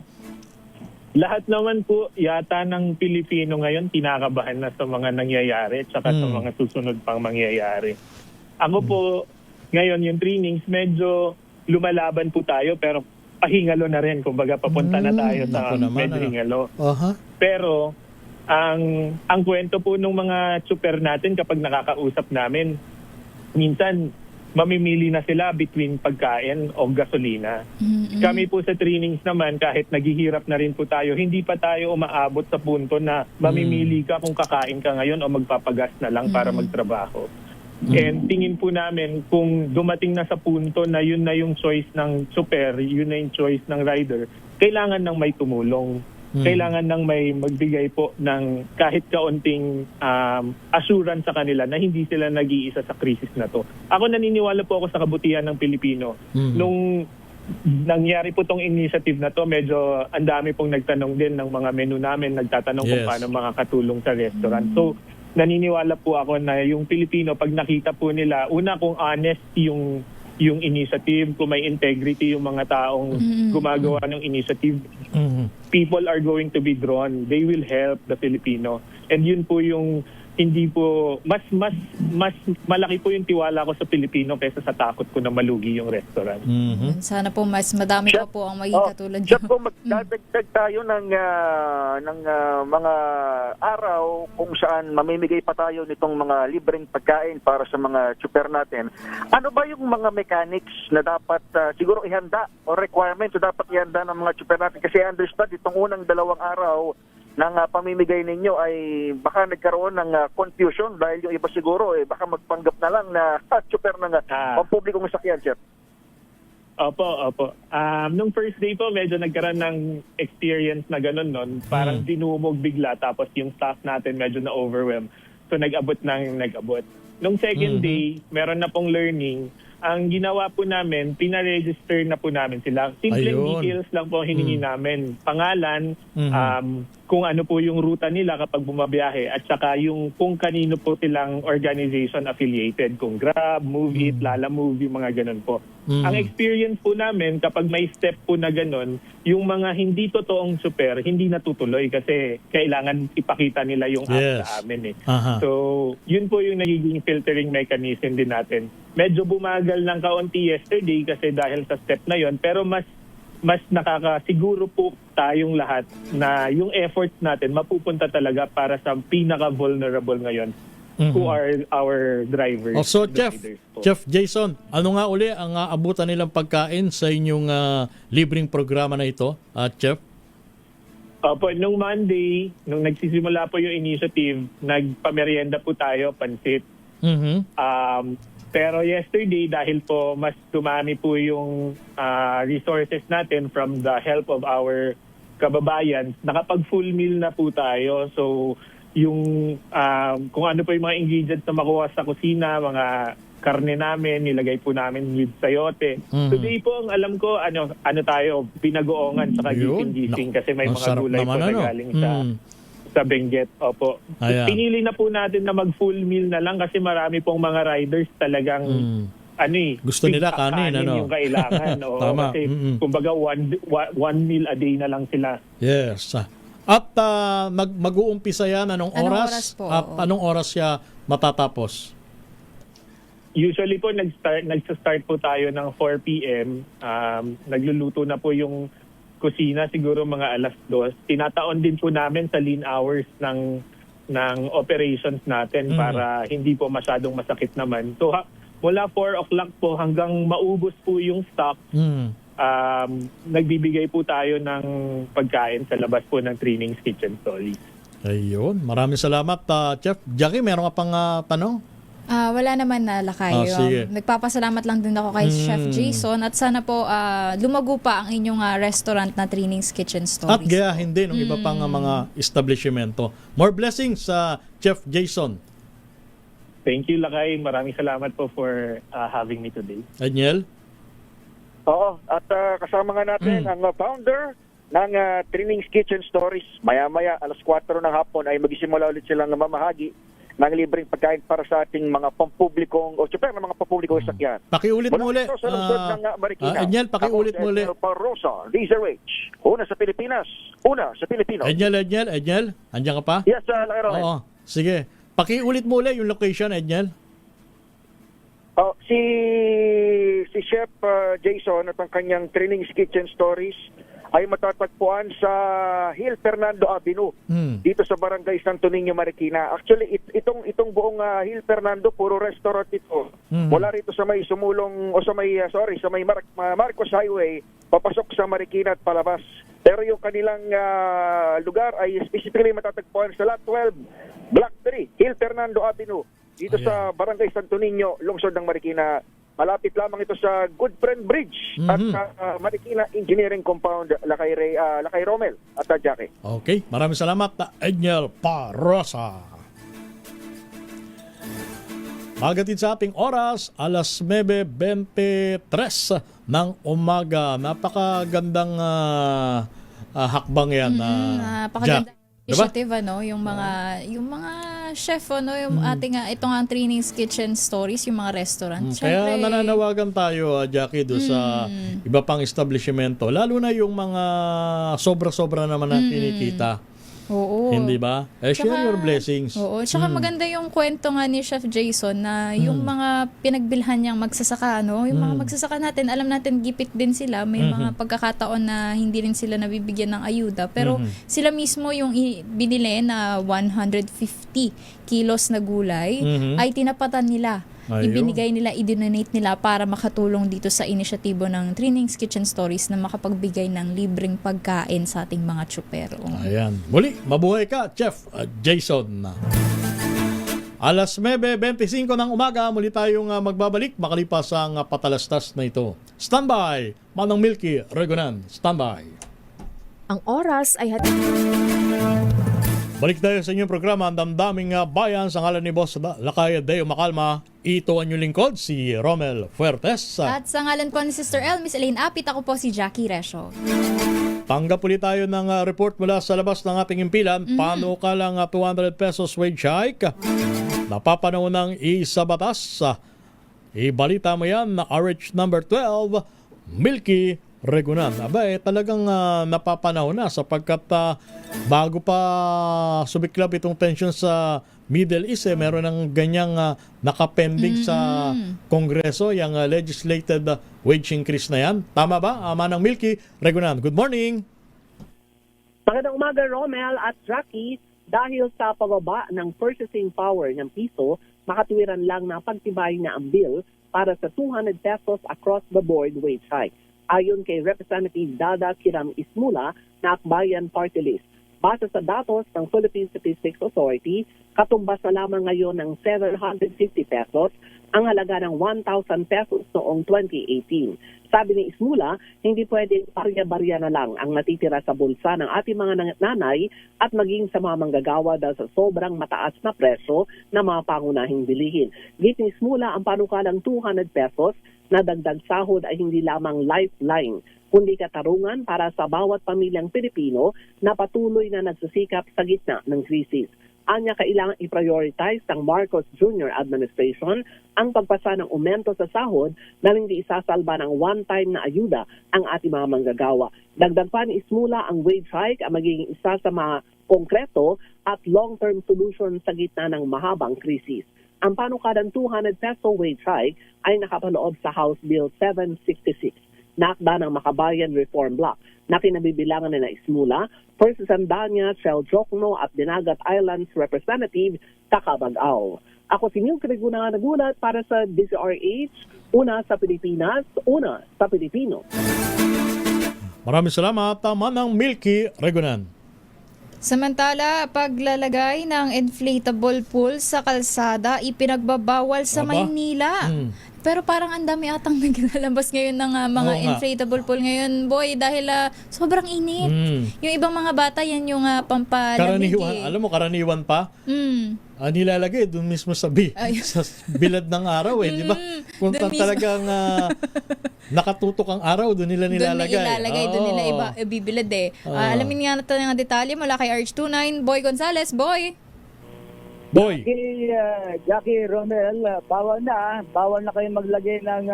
Lahat naman po yata ng Pilipino ngayon kinakabahan na sa mga nangyayari at saka sa mga susunod pang mangyayari. Ako po ngayon yung trainings medyo lumalaban po tayo, pero pahingalo na rin, kumbaga papunta na tayo sa medyo hingalo. Pero ang kwento po ng mga super natin kapag nakakausap namin, minsan mamimili na sila between pagkain o gasolina. Kami po sa trainings naman, kahit naghihirap na rin po tayo, hindi pa tayo umaabot sa punto na mamimili ka kung kakain ka ngayon o magpapagas na lang para magtrabaho. And tingin po namin kung dumating na sa punto na yun na yung choice ng super, yun na yung choice ng rider, kailangan nang may tumulong. Kailangan nang may magbigay po ng kahit kaunting assurance sa kanila na hindi sila nag-iisa sa krisis na to. Ako naniniwala po ako sa kabutihan ng Pilipino. Nung nangyari po tong initiative na to, medyo ang dami pong nagtanong din ng mga menu namin, nagtatanong kung paano makakatulong sa restaurant. So, naniniwala po ako na yung Pilipino, pag nakita po nila, una kung honest yung initiative, kung may integrity yung mga taong gumagawa ng initiative, people are going to be drawn. They will help the Filipino. And yun po yung hindi po, mas malaki po yung tiwala ko sa Pilipino kaysa sa takot ko na malugi yung restaurant. Sana po mas madami pa po ang maging katulad nyo. Siya po magdadagdag tayo ng mga araw kung saan mamimigay pa tayo nitong mga libreng pagkain para sa mga super natin. Ano ba yung mga mechanics na dapat siguro ihanda o requirements na dapat ihanda ng mga super natin? Kasi I understand itong unang 2 araw ng pamimigay ninyo ay baka nagkaroon ng confusion dahil yung iba siguro baka magpanggap na lang na super ng pampublikong sakyan, Chef. Opo. Nung first day po, medyo nagkaroon ng experience na ganun nun. Parang dinumog bigla, tapos yung staff natin medyo na-overwhelm. So nag-abot. Nung second day, meron na pong learning. Ang ginawa po namin, pina-register na po namin sila. Simple details lang po hiningi namin. Pangalan, kung ano po yung ruta nila kapag bumabiyahe, at saka yung kung kanino po silang organization affiliated. Kung Grab, Move It, Lala Move, yung mga ganun po. Ang experience po namin, kapag may step po na ganun, yung mga hindi totoong super, hindi natutuloy kasi kailangan ipakita nila yung app sa amin. So, yun po yung nagiging filtering mechanism din natin. Medyo bumagal ng kaunti yesterday kasi dahil sa step na yon, pero mas nakakasiguro po tayong lahat na yung efforts natin mapupunta talaga para sa pinaka-vulnerable ngayon, who are our drivers. So, Chef Jason, ano nga uli ang abutan nilang pagkain sa inyong libreng programa na ito, Chef? Opo, nung Monday, nung nagsisimula po yung initiative, nagpamerienda po tayo, pansit. Pero yesterday, dahil po mas dumami po yung resources natin from the help of our kababayan, nakapag full meal na po tayo. So, yung kung ano po yung mga ingredients na makuha sa kusina, mga karne namin, nilagay po namin with sayote. Today po, ang alam ko, ano tayo, pinagoongan sa gising-gising kasi may mga gulay po na galing sa Benguet. Opo. Pinili na po natin na mag full meal na lang kasi marami pong mga riders talagang gusto nila kanin, yung kailangan. Tama. Kasi kumbaga one meal a day na lang sila. Yes. At mag-uumpisa yan anong oras? Po? Anong oras siya matatapos? Usually po nagsa-start po tayo ng 4 p.m. Nagluluto na po yung kusina siguro mga 2:00. Tinataon din po namin sa lean hours ng operations natin para hindi po masyadong masakit naman. So mula 4 o'clock po hanggang maubos po yung stock, nagbibigay po tayo ng pagkain sa labas po ng Trainings Kitchen Stories. Ayun. Maraming salamat, Chef. Jackie, meron ka pang tanong? Wala naman na lakay. Sige. Nagpapasalamat lang din ako kay Chef Jason at sana po lumago pa ang inyong restaurant na Trainings Kitchen Stories. At gayahin din ng iba pang mga establishmento. More blessings sa Chef Jason. Thank you, Lakay. Maraming salamat po for having me today. Daniel? Oo, at kasama nga natin ang founder ng Trainings Kitchen Stories. Maya-maya, 4:00 ng hapon ay magsisimula ulit silang mamahagi ng libreng pagkain para sa ating mga pampublikong o super ng mga pampublikong sakyan. Pakiulit mo ulit. Sa lungsod ng Marikina. Daniel, pakiulit mo ulit. Rosa, DZRH. Una sa Pilipinas, una sa Pilipino. Daniel, andiyan ka pa? Yes, Lakay Romel. Oo, sige. Pakiulit mo ulit yung location, Daniel. Si Chef Jason at ang kanyang Trainings Kitchen Stories ay matatagpuan sa Hill Fernando Avenue dito sa Barangay Santo Niño, Marikina. Actually, itong buong Hill Fernando puro restaurant ito. Mula rito sa may sumulong o sa may Marcos Highway papasok sa Marikina at palabas. Pero yung kanilang lugar ay specifically matatagpuan sa Lot 12, Block 3, Hill Fernando Avenue dito sa Barangay Santo Niño, lungsod ng Marikina. Malapit lamang ito sa Good Friend Bridge at Marikina Engineering Compound, Lakay Romel at Jackie. Okay, maraming salamat, Daniel Parosa. Magatid sa ating oras, 9:23 ng umaga. Napakagandang hakbang yan, napakaganda. Jack. Diba? Initiative, yung mga chef, yung ating itong ang Trainings Kitchen Stories, yung mga restaurant. Kaya nananawagan tayo, Jackie, doon sa iba pang establishmento, lalo na yung mga sobra-sobra naman na kinikita. Oo. Hindi ba? Share your blessings. Oo. Tsaka maganda yung kwento nga ni Chef Jason na yung mga pinagbilhan niyang magsasaka, yung mga magsasaka natin, alam natin gipit din sila. May mga pagkakataon na hindi rin sila nabibigyan ng ayuda. Pero sila mismo yung binili na 150 kilos na gulay ay tinapatan nila. Ibinigay nila, i-donate nila para makatulong dito sa inisyatibo ng Trainings Kitchen Stories na makapagbigay ng libreng pagkain sa ating mga tsupero. Ayan. Muli, mabuhay ka, Chef Jason. 9:25 ng umaga, muli tayong magbabalik makalipas ang patalastas na ito. Standby, Manang Milky Regonan. Standby. Ang oras ay Balik tayo sa inyong programa, ang damdaming bayan sa ngalan ni Boss Lakay Deo Macalma. Ito ang inyong lingkod, si Romel Fuertes. At sa ngalan po ni Sister El, Miss Elaine Apit, ako po si Jackie Resho. Tanggap ulit tayo ng report mula sa labas ng ating impilan. Paano ka lang 200 pesos wage hike? Napapanahon ng isa batas. Ibalita mo yan na RH number 12, Milky Regunan. Talagang napapanahon na sapagkat bago pa sumiklab itong tension sa Middle East, meron ng ganyang nakapending sa Kongreso, yung legislated wage increase na yan. Tama ba, Manang Milky Regunan? Good morning! Magandang umaga, Romel at Jackie. Dahil sa pababa ng purchasing power ng piso, makatuwiran lang na pagtibay na ang bill para sa 200 pesos across the board wage hike. Ayon kay Representative Dada Kiram Ismula na Akbayan Party List. Base sa datos ng Philippine Statistics Authority, katumbas na lamang ngayon ng 750 pesos ang halaga ng 1,000 pesos noong 2018. Sabi ni Ismula, hindi pwedeng barya-barya na lang ang natitira sa bulsa ng ating mga nanay at maging sa mga manggagawa dahil sa sobrang mataas na presyo na mga pangunahing bilihin. Git ni Ismula, ang panukalang 200 pesos na dagdag sahod ay hindi lamang lifeline, kundi katarungan para sa bawat pamilyang Pilipino na patuloy na nagsisikap sa gitna ng krisis. Anya kailangan i-prioritize ng Marcos Jr. administration ang pagpasa ng aumento sa sahod na hindi isasalba ng one-time na ayuda ang ating mga manggagawa. Dagdag pa ni Ismula, ang wage hike ang magiging isa sa mga konkreto at long-term solution sa gitna ng mahabang krisis. Ang panukadang 200 peso wage hike ay nakapaloob sa House Bill 766 na akda ng Makabayan Reform Bloc na kinabibilangan nila Ismula, First Sandanya, Shell Jokno at Dinagat Islands Representative Takabag-aw. Ako si Neil Criguna nagulat para sa DZRH, una sa Pilipinas, una sa Pilipino. Maraming salamat, Manang Milky Regunan. Samantala, paglalagay ng inflatable pool sa kalsada ipinagbabawal sa Maynila. Pero parang ang dami atang naglalabas ngayon ng mga inflatable pool ngayon, boy, dahil sobrang init. Yung ibang mga bata, yan yung pampalamig. Alam mo, karaniwan pa. Nilalagay doon mismo sa bilad ng araw, di ba? Kung talagang nakatutok ang araw, doon nila nilalagay. Doon nila ibibilad alamin nga natin ang detalye mula kay RH29, Boy Gonzales. Boy! Jackie, Romel, bawal na kayong maglagay ng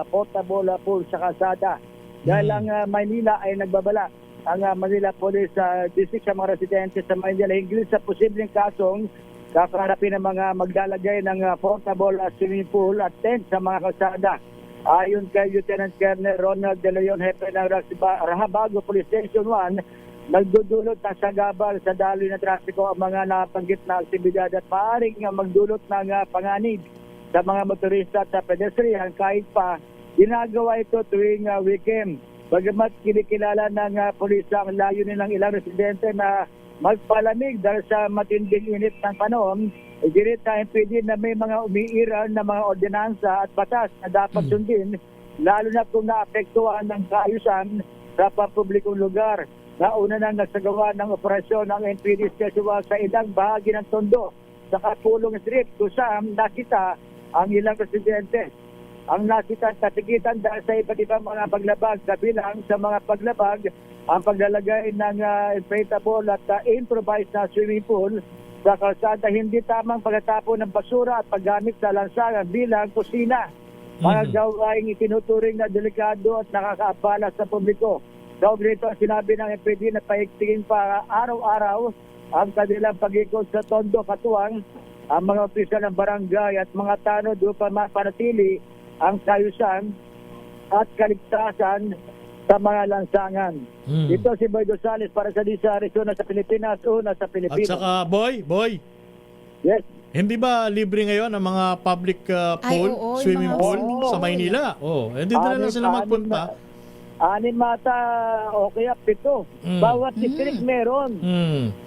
portable pool sa kalsada. Dahil ang Maynila ay nagbabala. Ang Manila Police District sa mga residente sa Maynila hinggil sa posibleng kasong kakaharapin ng mga maglalagay ng portable swimming pool at tent sa mga kalsada. Ayon kay Lieutenant Colonel Ronald De Leon, hepe ng Rahabago Police Station 1, nagdudulot ng sagabal sa daloy ng trapiko ang mga napanggit na aktibidad at maaaring magdulot ng panganib sa mga motorista at pedestrian kahit pa ginagawa ito tuwing weekend. Bagamat kinikilala ng pulisya ang layunin ng ilang residente na magpalamig dahil sa matinding init ng panahon, iginit na pwede na may mga umiiral na mga ordinansa at batas na dapat sundin, lalo na kung naapektuhan ng kaayusan sa pampublikong lugar. Nauna nang nagsagawa ng operasyon ng NPD Schedule sa ilang bahagi ng Tondo sa Kapulong Street kung saan nakita ang ilang residente. Ang nakita at katikitan dahil sa iba't ibang mga paglabag, kabilang sa mga paglabag ang paglalagay ng inflatable at improvised na swimming pool sa kalsada, hindi tamang pagtatapon ng basura at paggamit sa lansangan bilang kusina. Mga gawaing itinuturing na delikado at nakakaabala sa publiko. Kaugnay ito, sinabi ng NPD na paigtingin pa araw-araw ang kanilang pag-ikot sa Tondo, Katuwang, ang mga opisyal ng barangay at mga tanod upang mapanatili ang kayusan at kaligtasan sa mga lansangan. Ito si Boy Gonzales para sa DZRH, una sa Pilipinas, una sa Pilipino. At saka, Boy. Yes. Hindi ba libre ngayon ang mga public pool, swimming pool sa Maynila? Hindi na lang sila magpunta. 6 okay up 7. Bawat district meron.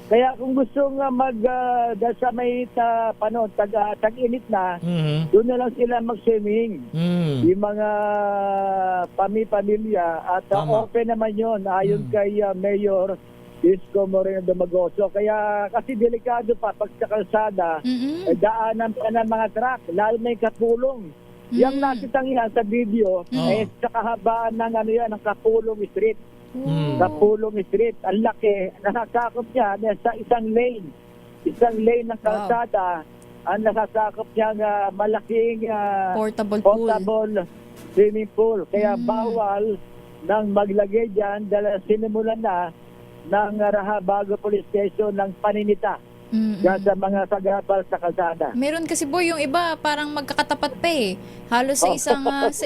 Kaya kung gusto nga dahil sa may panahon, tag-init na, doon na lang sila mag-swimming. Yung mga pamilya at open naman yun ayon kay Mayor Isko Moreno Domagoso. Kaya kasi delikado pa pag sa kalsada, daanan pa ng mga truck, lalo na yung katulong. Yang nakitang yan sa video sa kahabaan ng ng Kapulong Street. Kapulong Street, ang laki, nakakakop niya sa isang lane ng kalsada, ang nakakakop niya malaking portable swimming pool. Kaya bawal nang maglagay dyan dahil sinimulan na ng Rahabago Police Station ng paninita. Sa mga sagabal sa kalsada. Meron kasi boy, yung iba parang magkakatapat pa halos sa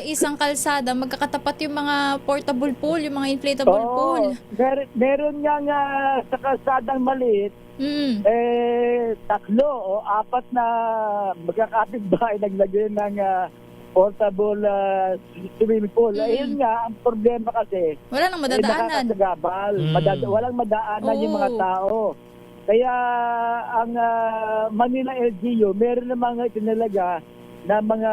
isang kalsada magkakatapat yung mga portable pool, yung mga inflatable pool. Meron nga sa kalsadang maliit 3 o 4 na magkakapit bahay naglagay ng portable swimming pool. Ayun nga, ang problema kasi wala nang madadaanan. Walang madaanan yung mga tao. Kaya ang Manila LGU, meron na mga itinalaga na mga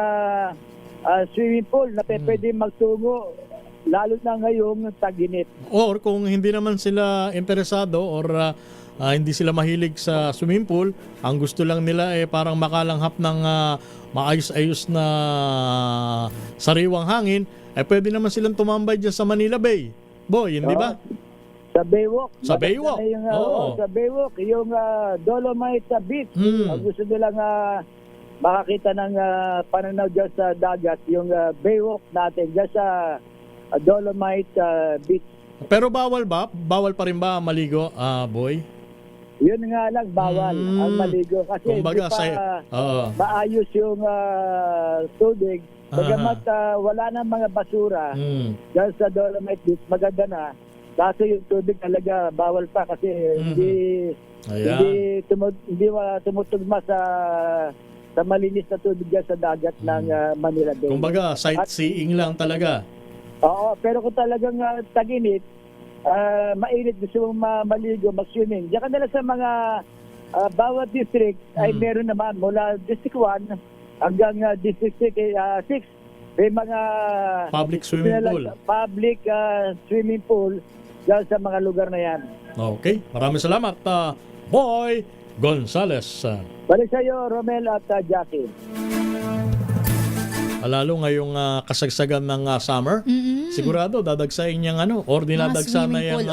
swimming pool na pwede magtungo lalo na ngayong tag-init. Or kung hindi naman sila interesado or hindi sila mahilig sa swimming pool, ang gusto lang nila parang makalanghap ng maayos-ayos na sariwang hangin, pwede naman silang tumambay dyan sa Manila Bay. Boy, hindi ba? Sa Baywalk. Sa Baywalk? Sa Baywalk, yung Dolomite Beach. Gusto nilang makakita ng pananaw dyan sa dagat, yung Baywalk natin, dyan sa Dolomite Beach. Pero bawal ba? Bawal pa rin ba maligo, Boy? Yun nga lang, bawal ang maligo kasi Kumbaga, hindi pa maayos yung tubig. Bagamat wala na mga basura dahil sa Dolomite Beach, maganda na. Kaso yung tubig talaga bawal pa kasi hindi tumutugma sa malinis na tubig dyan sa dagat ng Manila Bay. Kumbaga, sightseeing lang talaga. Oo, pero kung talagang tag-init, mainit, gusto mong maligo, mag-swimming. Diyan ka nila sa mga bawat district ay meron naman mula District 1 hanggang District 6, may mga public swimming pool. Public swimming pool dyan sa mga lugar na yan. Okay, maraming salamat, Boy Gonzales. Balik sa iyo, Romel at Jackie. Lalo ngayong kasagsagan ng summer, sigurado dadagsain niyang or dinadagsa na yung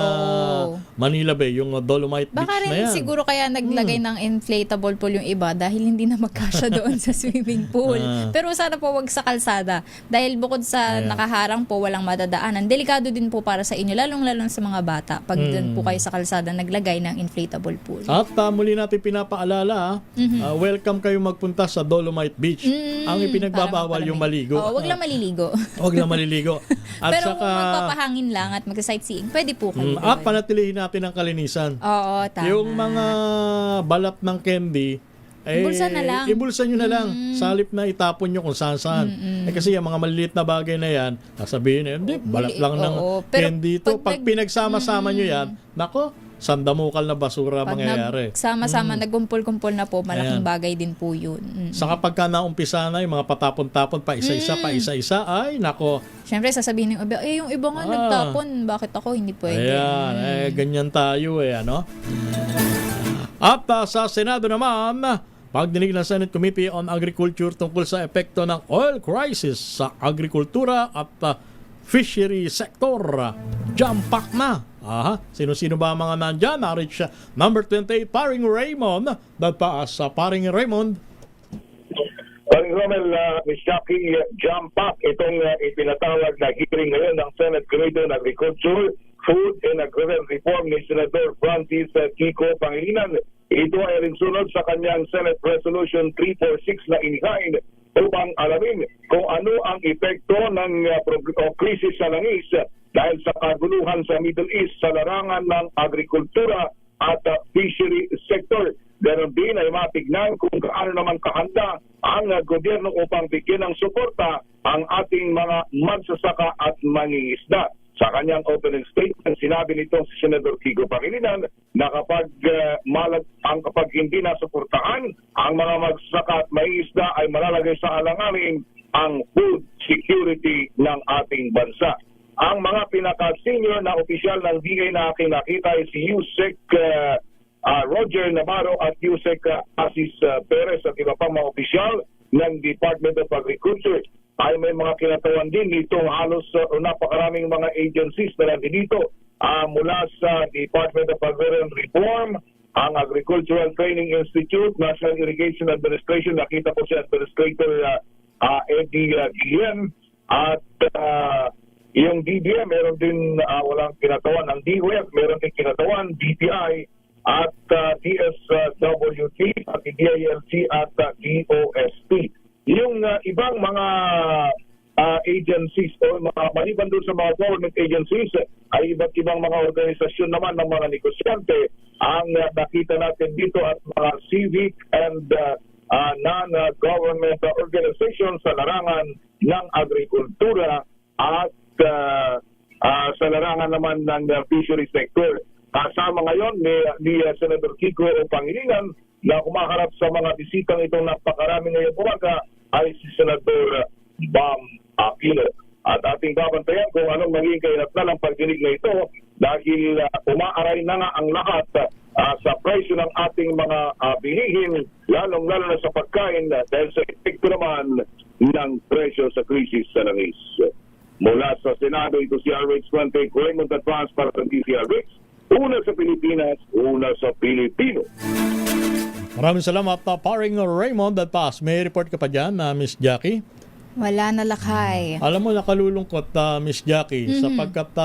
Manila Bay, yung Dolomite Baka Beach na rin yan. siguro kaya naglagay ng inflatable pool yung iba dahil hindi na magkasya doon sa swimming pool. Pero sana po wag sa kalsada dahil bukod sa nakaharang po, walang madadaanan. Delikado din po para sa inyo, lalong-lalong sa mga bata pag doon po kayo sa kalsada naglagay ng inflatable pool. At muli natin pinapaalala, welcome kayo magpunta sa Dolomite Beach. Ang ipinagbabawal yung maligo. Wag lang maliligo. Wag lang maliligo. At pero saka, kung magpapahangin lang at mag-sightseeing, pwede po kayo. At panatilihin natin ang kalinisan. Oo, tama. Yung mga balat ng candy, ibulsa na lang. Ibulsa nyo na lang. Sa halip na itapon nyo kung saan-saan. Kasi yung mga maliliit na bagay na yan, sasabihin hindi, balat lang ng candy ito. Pag pinagsama-sama nyo yan, nako, sandamukal na basura mangyayari. Sama-sama, nagkumpul-kumpul na po, malaking bagay din po yun. Saka pagka naumpisa na, yung mga patapon-tapon, pa isa-isa, ay nako. Siyempre, sasabihin ng iba, yung iba nga nagtapon, bakit ako hindi pwede? Ayan, ganyan tayo ano? At sa Senado naman, pagdinig ng Senate Committee on Agriculture tungkol sa epekto ng oil crisis sa agrikultura at fishery sector. Jumpak na. Sino-sino ba mga nandyan? Na-reach number 28, Paring Raymond. Dadpaas sa Paring Raymond. Paring Romel, Ms. Jackie, jumpak itong ipinatawag na hearing ngayon ng Senate Committee on Agriculture, Food and Agrarian Reform ni Senator Francis Kiko Pangilinan. Ito ay rinsunod sa kanyang Senate Resolution 346 na inihain upang alamin kung ano ang epekto ng krisis sa langis dahil sa kaguluhan sa Middle East sa larangan ng agrikultura at fishery sector. Ganon din ay matignan kung gaano naman kahanda ang gobyerno upang bigyan ng suporta ang ating mga magsasaka at mangingisda. Sa kanyang opening statement, sinabi nitong si Senador Kiko Pangilinan na kapag hindi nasuportahan ang mga magsasaka at mangingisda ay malalagay sa alanganin ang food security ng ating bansa. Ang mga pinaka-senior na opisyal ng DA na aking nakita ay si Yusek Roger Navarro at Yusek Asis Perez at iba pang mga opisyal ng Department of Agriculture. Ay may mga kinatawan din dito, halos napakaraming mga agencies na nandito mula sa Department of Agrarian Reform, ang Agricultural Training Institute, National Irrigation Administration, nakita ko si Administrator Eddie Guillen, at yung DBM, meron din walang kinatawan. Ang DWF, meron din kinatawan, DTI, at DSWT, at DILG, at DOST. Yung ibang mga agencies o maliban doon sa mga government agencies ay iba't ibang mga organisasyon naman ng mga negosyante ang nakita natin dito at mga civic and non-government organizations sa larangan ng agrikultura at sa larangan naman ng fishery sector. Kasama ngayon ni Senator Kiko Pangilinan na kumaharap sa mga bisitang itong napakarami ngayong umaga ay si Senator Bam Aquino. At ating babantayan kung anong magiging kainatnan ng pagdinig na ito dahil umaaray na nga ang lahat sa presyo ng ating mga bilihin, lalong-lalo na sa pagkain dahil sa epekto naman ng presyo sa krisis sa langis. Mula sa Senado, ito si RH20 Raymond Advance para sa DCRH. Una sa Pilipinas, una sa Pilipino. Maraming salamat, Paring Raymond at Pass. May report ka pa dyan, Miss Jackie? Wala na lakay. Alam mo, nakalulungkot, Miss Jackie, sapagkat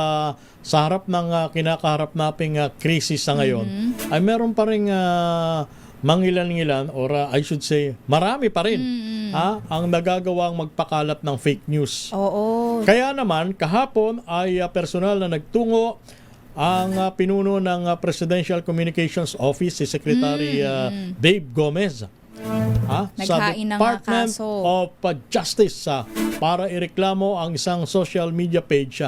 sa harap ng kinakaharap nating krisis sa ngayon, ay meron pa rin mangilan-ngilan or I should say marami pa rin ang nagagawang magpakalat ng fake news. Oo. Kaya naman kahapon ay personal na nagtungo ang pinuno ng Presidential Communications Office, si Secretary Dave Gomez, sa Naghain ng Department kaso of Justice para ireklamo ang isang social media page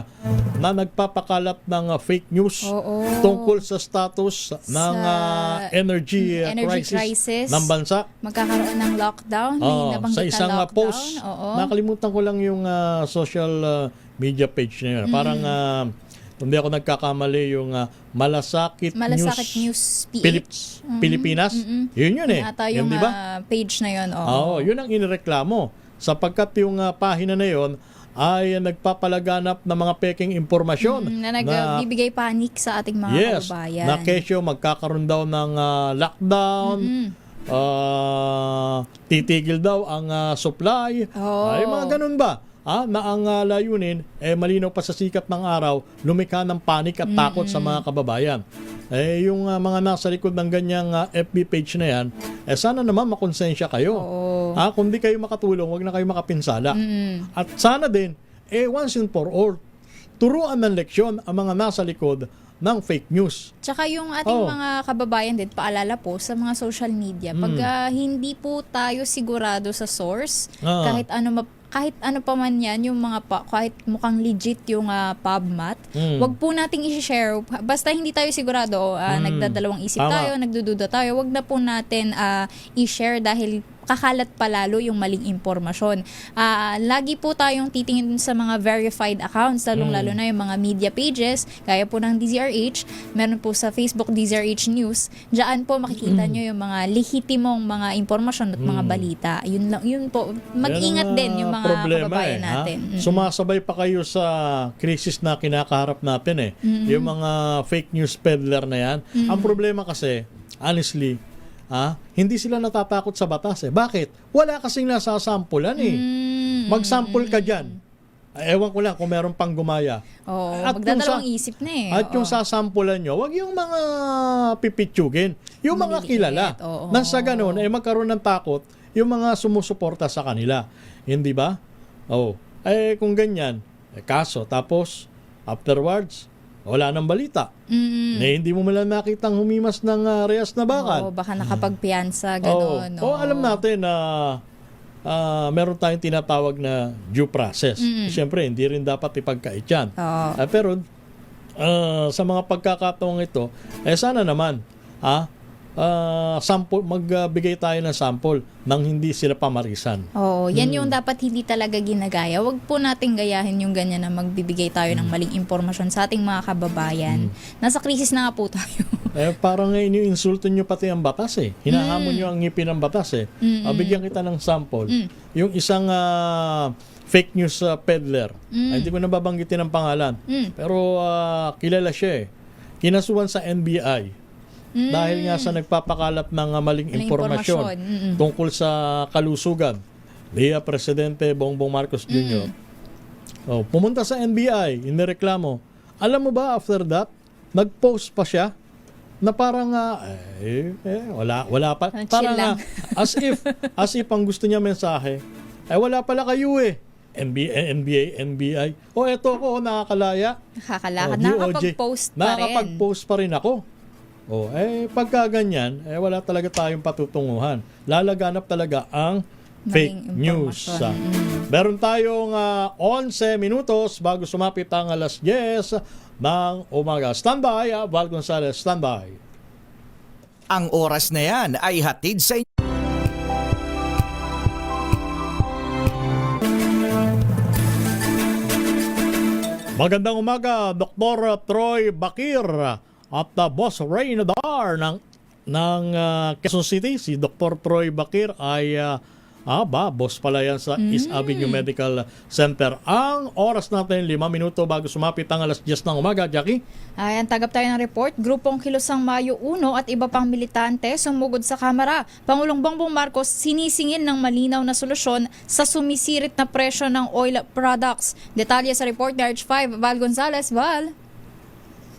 na nagpapakalat ng fake news tungkol sa status ng energy crisis ng bansa. Magkakaroon ng lockdown. May nabanggit Sa isang na lockdown. post, nakalimutan ko lang yung social media page na yun. Parang hindi ako nagkakamali yung Malasakit News Pilipinas. Yun eh. Ata yung diba? page na yun. Yun ang inireklamo. Sapagkat yung pahina na yun ay nagpapalaganap ng mga peking impormasyon na nagbibigay panic sa ating mga kababayan. Na kesyo magkakaroon daw ng lockdown, titigil daw ang supply, ay mga ganun ba? Na ang layunin, malinaw pa sa sikat ng araw, lumikha ng panik at takot sa mga kababayan. Yung mga nasa likod ng ganyang FB page na yan, sana naman makonsensya kayo. Kung di kayo makatulong, wag na kayo makapinsala. At sana din, once and for all, turuan ng leksyon ang mga nasa likod ng fake news. Tsaka yung ating mga kababayan din, paalala po sa mga social media, pag hindi po tayo sigurado sa source, kahit ano pa man yan, yung mga kahit mukhang legit yung PubMat, wag po nating i-share. Basta hindi tayo sigurado, nagdadalawang isip tayo, nagdududa tayo, wag na po natin i-share dahil kakalat pa lalo yung maling impormasyon. Lagi po tayong titingin sa mga verified accounts, lalong-lalo na yung mga media pages, gaya po ng DZRH, meron po sa Facebook DZRH News. Diyan po makikita nyo yung mga lehitimong mga impormasyon at mga balita. Yun po. Mag-ingat din yung mga kababayan natin. Sumasabay pa kayo sa krisis na kinakaharap natin Yung mga fake news peddler na yan. Ang problema kasi, honestly, hindi sila natatakot sa batas Bakit? Wala kasing nasasampulan Mag-sample ka dyan. Ewan ko lang kung meron pang gumaya. Magdadalawang isip na At yung sasampulan nyo, wag yung mga pipitsugin. Yung mga kilala. Nang sa ganun, magkaroon ng takot yung mga sumusuporta sa kanila. Hindi ba? Kung ganyan, kaso. Tapos, afterwards, wala nang balita. Hindi mo malang nakitang humimas ng rehas na bakal. Baka nakapagpiyansa, gano'n. Alam natin na meron tayong tinatawag na due process. Siyempre, hindi rin dapat ipagkait yan. Pero, sa mga pagkakataong ito, sana naman, magbigay tayo ng sample nang hindi sila pamarisan. Yan yung dapat hindi talaga ginagaya. Huwag po nating gayahin yung ganyan na magbibigay tayo ng maling impormasyon sa ating mga kababayan. Nasa krisis na nga po tayo. Parang iniinsulto nyo pati ang batas Hinahamon nyo ang ngipin ng batas Bigyan kita ng sample. Yung isang fake news peddler, hindi ko nababanggitin ang pangalan, pero kilala siya kinasuhan sa NBI. Dahil nga sa nagpapakalat ng maling impormasyon tungkol sa kalusugan ni Presidente Bongbong Marcos Jr. Pumunta sa NBI, inireklamo. Alam mo ba, after that, nag-post pa siya na parang wala pa. Parang as if ang gusto niya mensahe, wala pala kayo NBI. Eto ko, nakakalaya. Nakakapag-post pa rin. Nakakapag-post pa rin ako. Pagka ganyan, wala talaga tayong patutunguhan. Lalaganap talaga ang fake news. Meron tayong 11 minutos bago sumapit ang alas 10 ng umaga. Standby, Val Gonzalez, standby. Ang oras na yan ay hatid sa inyo. Magandang umaga, Dr. Troy Bakir. At Boss Ray Nadar ng Quezon City, si Dr. Troy Bakir ay boss pala yan sa East Avenue Medical Center. Ang oras natin, 5 minuto bago sumapit ang alas 10 ng umaga. Jackie? Ayan, tagap tayo ng report. Grupong Kilosang Mayo 1 at iba pang militante sumugod sa Kamara. Pangulong Bongbong Marcos sinisingil ng malinaw na solusyon sa sumisirit na presyo ng oil products. Detalye sa report ni RH5, Val Gonzalez. Val?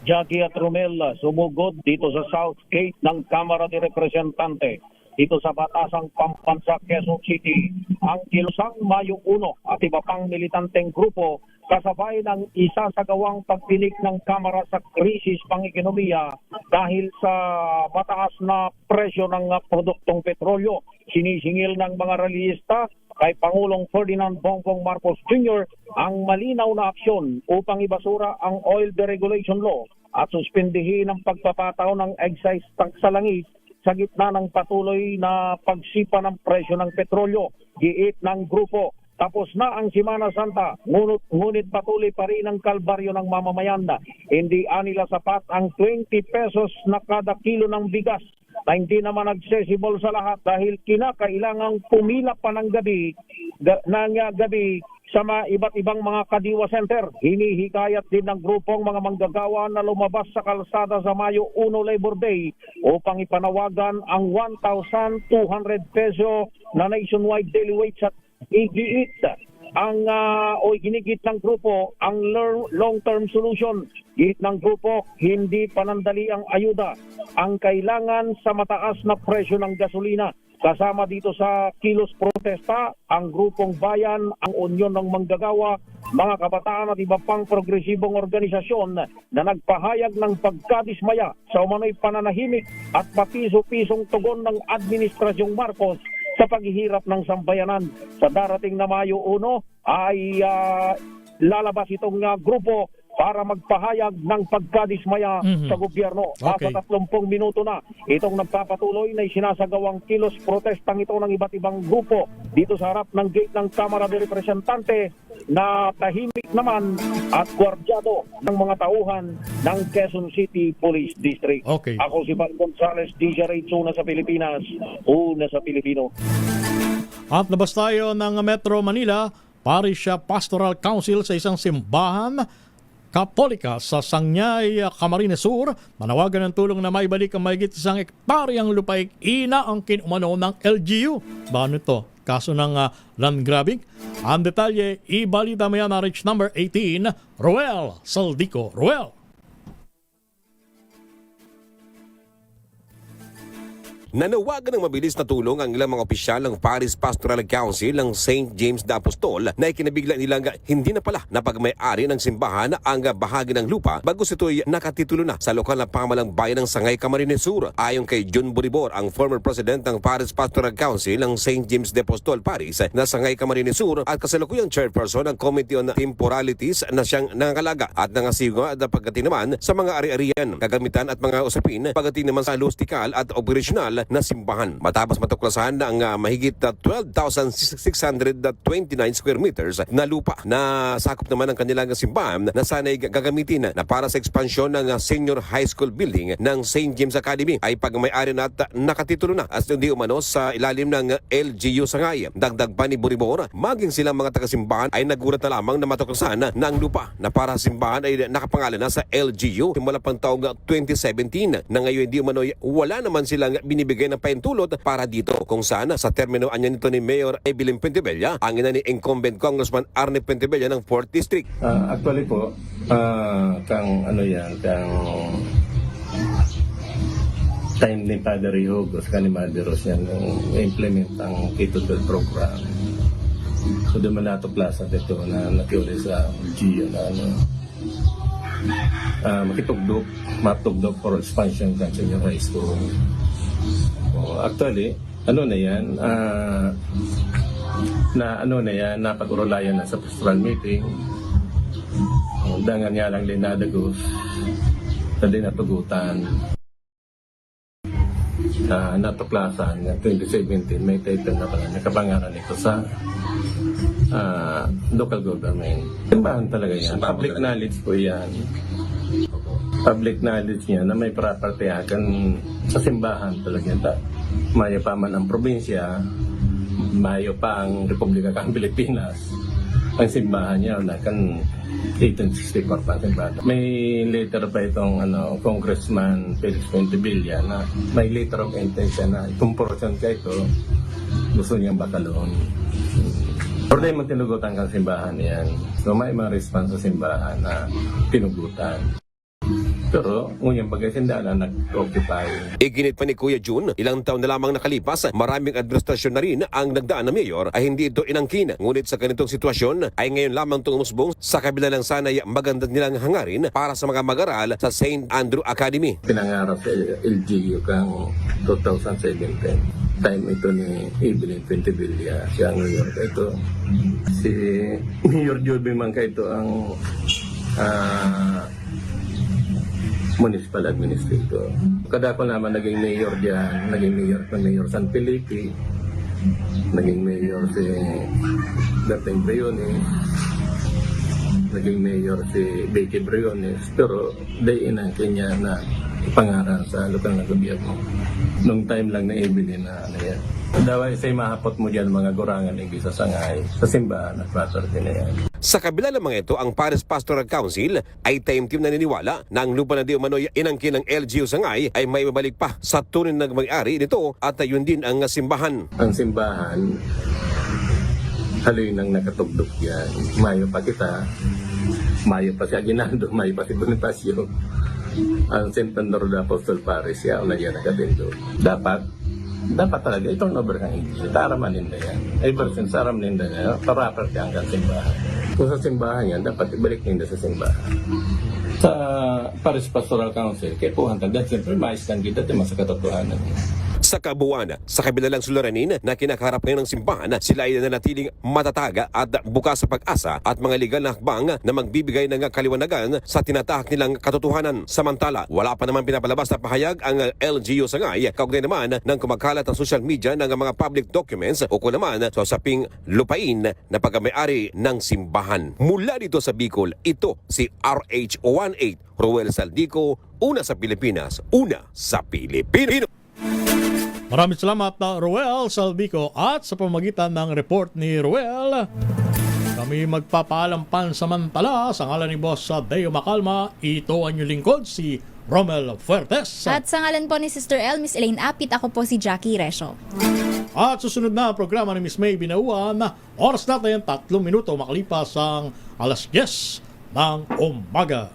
Jackie at Romel sumugod dito sa South Gate ng Kamara de Representante dito sa Batasang Pambansa, Quezon City. Ang kilusang Mayo 1 at iba pang militanteng grupo kasabay ng isasagawang pagdinig ng Kamara sa krisis pang-ekonomiya dahil sa mataas na presyo ng produktong petrolyo. Sinisingil ng mga rallyista kay Pangulong Ferdinand Bongbong Marcos Jr. ang malinaw na aksyon upang ibasura ang oil deregulation law at suspindihin ang pagpapataw ng excise tax sa langis sa gitna ng patuloy na pagsipa ng presyo ng petrolyo. Giit ng grupo, tapos na ang Semana Santa, ngunit patuloy pa rin ang kalbaryo ng mamamayan. Hindi anila sapat ang 20 pesos na kada kilo ng bigas na hindi naman accessible sa lahat dahil kinakailangang pumila pa ng gabi sa mga iba't ibang mga kadiwa center. Hinihikayat din ng grupong mga manggagawa na lumabas sa kalsada sa Mayo 1 Labor Day upang ipanawagan ang 1,200 peso na nationwide daily wage at igiit ginigit ng grupo ang long-term solution. Gihit ng grupo, hindi panandali ang ayuda. Ang kailangan sa mataas na presyo ng gasolina. Kasama dito sa kilos protesta, ang grupong bayan, ang Unyon ng Manggagawa, mga kabataan at iba pang progresibong organisasyon na nagpahayag ng pagkadismaya sa umano'y pananahimik at papiso-pisong tugon ng Administrasyong Marcos sa paghihirap ng sambayanan. Sa darating na Mayo 1 ay lalabas itong grupo para magpahayag ng pagkadismaya sa gobyerno. Okay. Nasa 30 minuto na itong nagpapatuloy na isinasagawang kilos protestang ito ng iba't ibang grupo dito sa harap ng gate ng Kamara de Representante na tahimik naman at gwardyado ng mga tauhan ng Quezon City Police District. Okay. Ako si Val Gonzales, DZRH, una sa Pilipinas, una sa Pilipino. At labas tayo ng Metro Manila, Parish Pastoral Council sa isang simbahan Katolika sa Sangyay, Camarines Sur, manawagan ng tulong na maibalik ang mahigit 1 hektaryang lupaig inaangkin umano ng LGU. Baano ito? Kaso ng land grabbing? Ang detalye, ibalita mo yan na Rich number 18, Roel Saldico. Roel. Nanawagan ng mabilis na tulong ang ilang mga opisyal ng Paris Pastoral Council ng St. James de Apostol na ikinabigla nilang hindi na pala napagmay-ari ng simbahan ang bahagi ng lupa bagos ito'y nakatitulo na sa lokal na pamalang bayan ng Sangay, Camarines Sur. Ayon kay John Buribor, ang former president ng Paris Pastoral Council ng St. James de Apostol Paris na Sangay, Camarines Sur at kasalukuyang chairperson ng Committee on Temporalities na siyang nangangalaga at nangasiwa at pagdating naman sa mga ari-arian, kagamitan at mga usapin pagdating naman sa lustikal at operasyonal na simbahan. Matapos matuklasan ng mahigit 12,629 square meters na lupa na sakop naman ng kanilang simbahan na sana'y gagamitin na para sa ekspansyon ng senior high school building ng St. James Academy ay pagmay-ari na at nakatitulo na as hindi umano sa ilalim ng LGU Sangay. Dagdag pa ni Buribor, maging silang mga taga-simbahan ay nagulat na lamang na matuklasan na ang lupa na para sa simbahan ay nakapangalan na sa LGU simula pang taong 2017 na ngayon hindi umano wala naman silang binibigay ng paintulot para dito kung saan sa termino anya nito ni Mayor Evelyn Pentebella ang ina ni incumbent Congressman Arne Pentebella ng 4th District. Actually po, kang time ni Padre Hugos, ni Mother Rose yan, implement ang K-12 program. So doon man natuklasan dito na nakiuli sa LGU na matugdog for expansion ng senior high school. Actually, napag-urulayan na sa pastoral meeting. Dangan nga lang linadagos na dinatugutan. Natuklasan ng 2017 may title na pala nakapangalan ito sa local government. Simbahan talaga yan. Public knowledge po yan. Public knowledge niya na may property-akan sa simbahan talaga yan. Mayo pa man ang probinsya, mayo pa ang Republika ng Pilipinas. Ang simbahan niya na kan 1864 pa simbahan. May letter pa itong Congressman Felix Pentebella na may letter of intention na itong portion ka ito gusto niyang bakalon. Pero dahil tinugutan kang simbahan yan. So may mga response sa simbahan na tinugutan. Pero ngayong pagkasindahan na nag-occupy. Iginit pa ni Kuya June, ilang taon na lamang nakalipas, maraming administrasyon na rin ang nagdaan na mayor ay hindi ito inangkin. Ngunit sa ganitong sitwasyon ay ngayon lamang tumusbong sa kabila ng sanay maganda nilang hangarin para sa mga mag-aral sa St. Andrew Academy. Pinangarap sa LGU kang 2017. Time ito ni Evelyn Pentevilla, siya ang mayor. Ito, si Mayor Joby Mangka ito ang municipal administrator. Kadako naman naging mayor diyan, naging mayor San Felipe, naging mayor si Dating Briones, naging mayor si Becky Briones, pero day inangkin niya na ipangaral sa lokal na gobyerno. Nung time lang na Evelyn na ano yan. Daway sa'y mahapot mo dyan mga gurangan ng isa sangay sa simbahan at pasorte na yan. Sa kabila ng mga ito, ang Paris Pastoral Council ay taimtim na niniwala na ang lupa na di umano'y inangkin ng LGU Sangay ay may mabalik pa sa tunay na may-ari nito at yun din ang simbahan. Ang simbahan, haloy nang nakatugdok yan. Mayo pa kita, mayo pa si Aguinaldo, mayo pa si Bonifacio. Ang St. Pandoro de Apostol Paris, yan na yan nakatindo. Dapat talaga itong number ng English. Taraman ninda yan. Ever since aram ninda yan, paraper ka hanggang simbahan. Kung sa simbahan yan, dapat ibalik ninda sa simbahan. Sa Paris Pastoral Council, kaya po hantag dahil siyempre maiskan kita sa katotohanan. Sa kabuuan, sa kabilang suliranin na kinakaharap ngayon ng simbahan, sila ay nanatiling matataga at bukas sa pag-asa at mga legal na hakbang na magbibigay ng kaliwanagan sa tinatahak nilang katotohanan. Samantala, wala pa naman pinapalabas na pahayag ang LGU Sangay, kaugnay naman ng kumakalat ang social media ng mga public documents o kung naman sa usaping lupain na pagkamay-ari ng simbahan. Mula dito sa Bicol, ito si RH18 Roel Saldico, una sa Pilipinas, una sa Pilipino. Maraming salamat na Roel Saldico at sa pamagitan ng report ni Roel, kami magpapaalam pansamantala sa ngalan ni Boss Deo Macalma. Ito ang inyong lingkod, si Romel Fuertes. At sa ngalan po ni Sister L, Miss Elaine Apit, ako po si Jackie Resho. At susunod na programa ni Miss May Binauan, oras natin 3 minuto makalipas ang alas 10 ng umaga.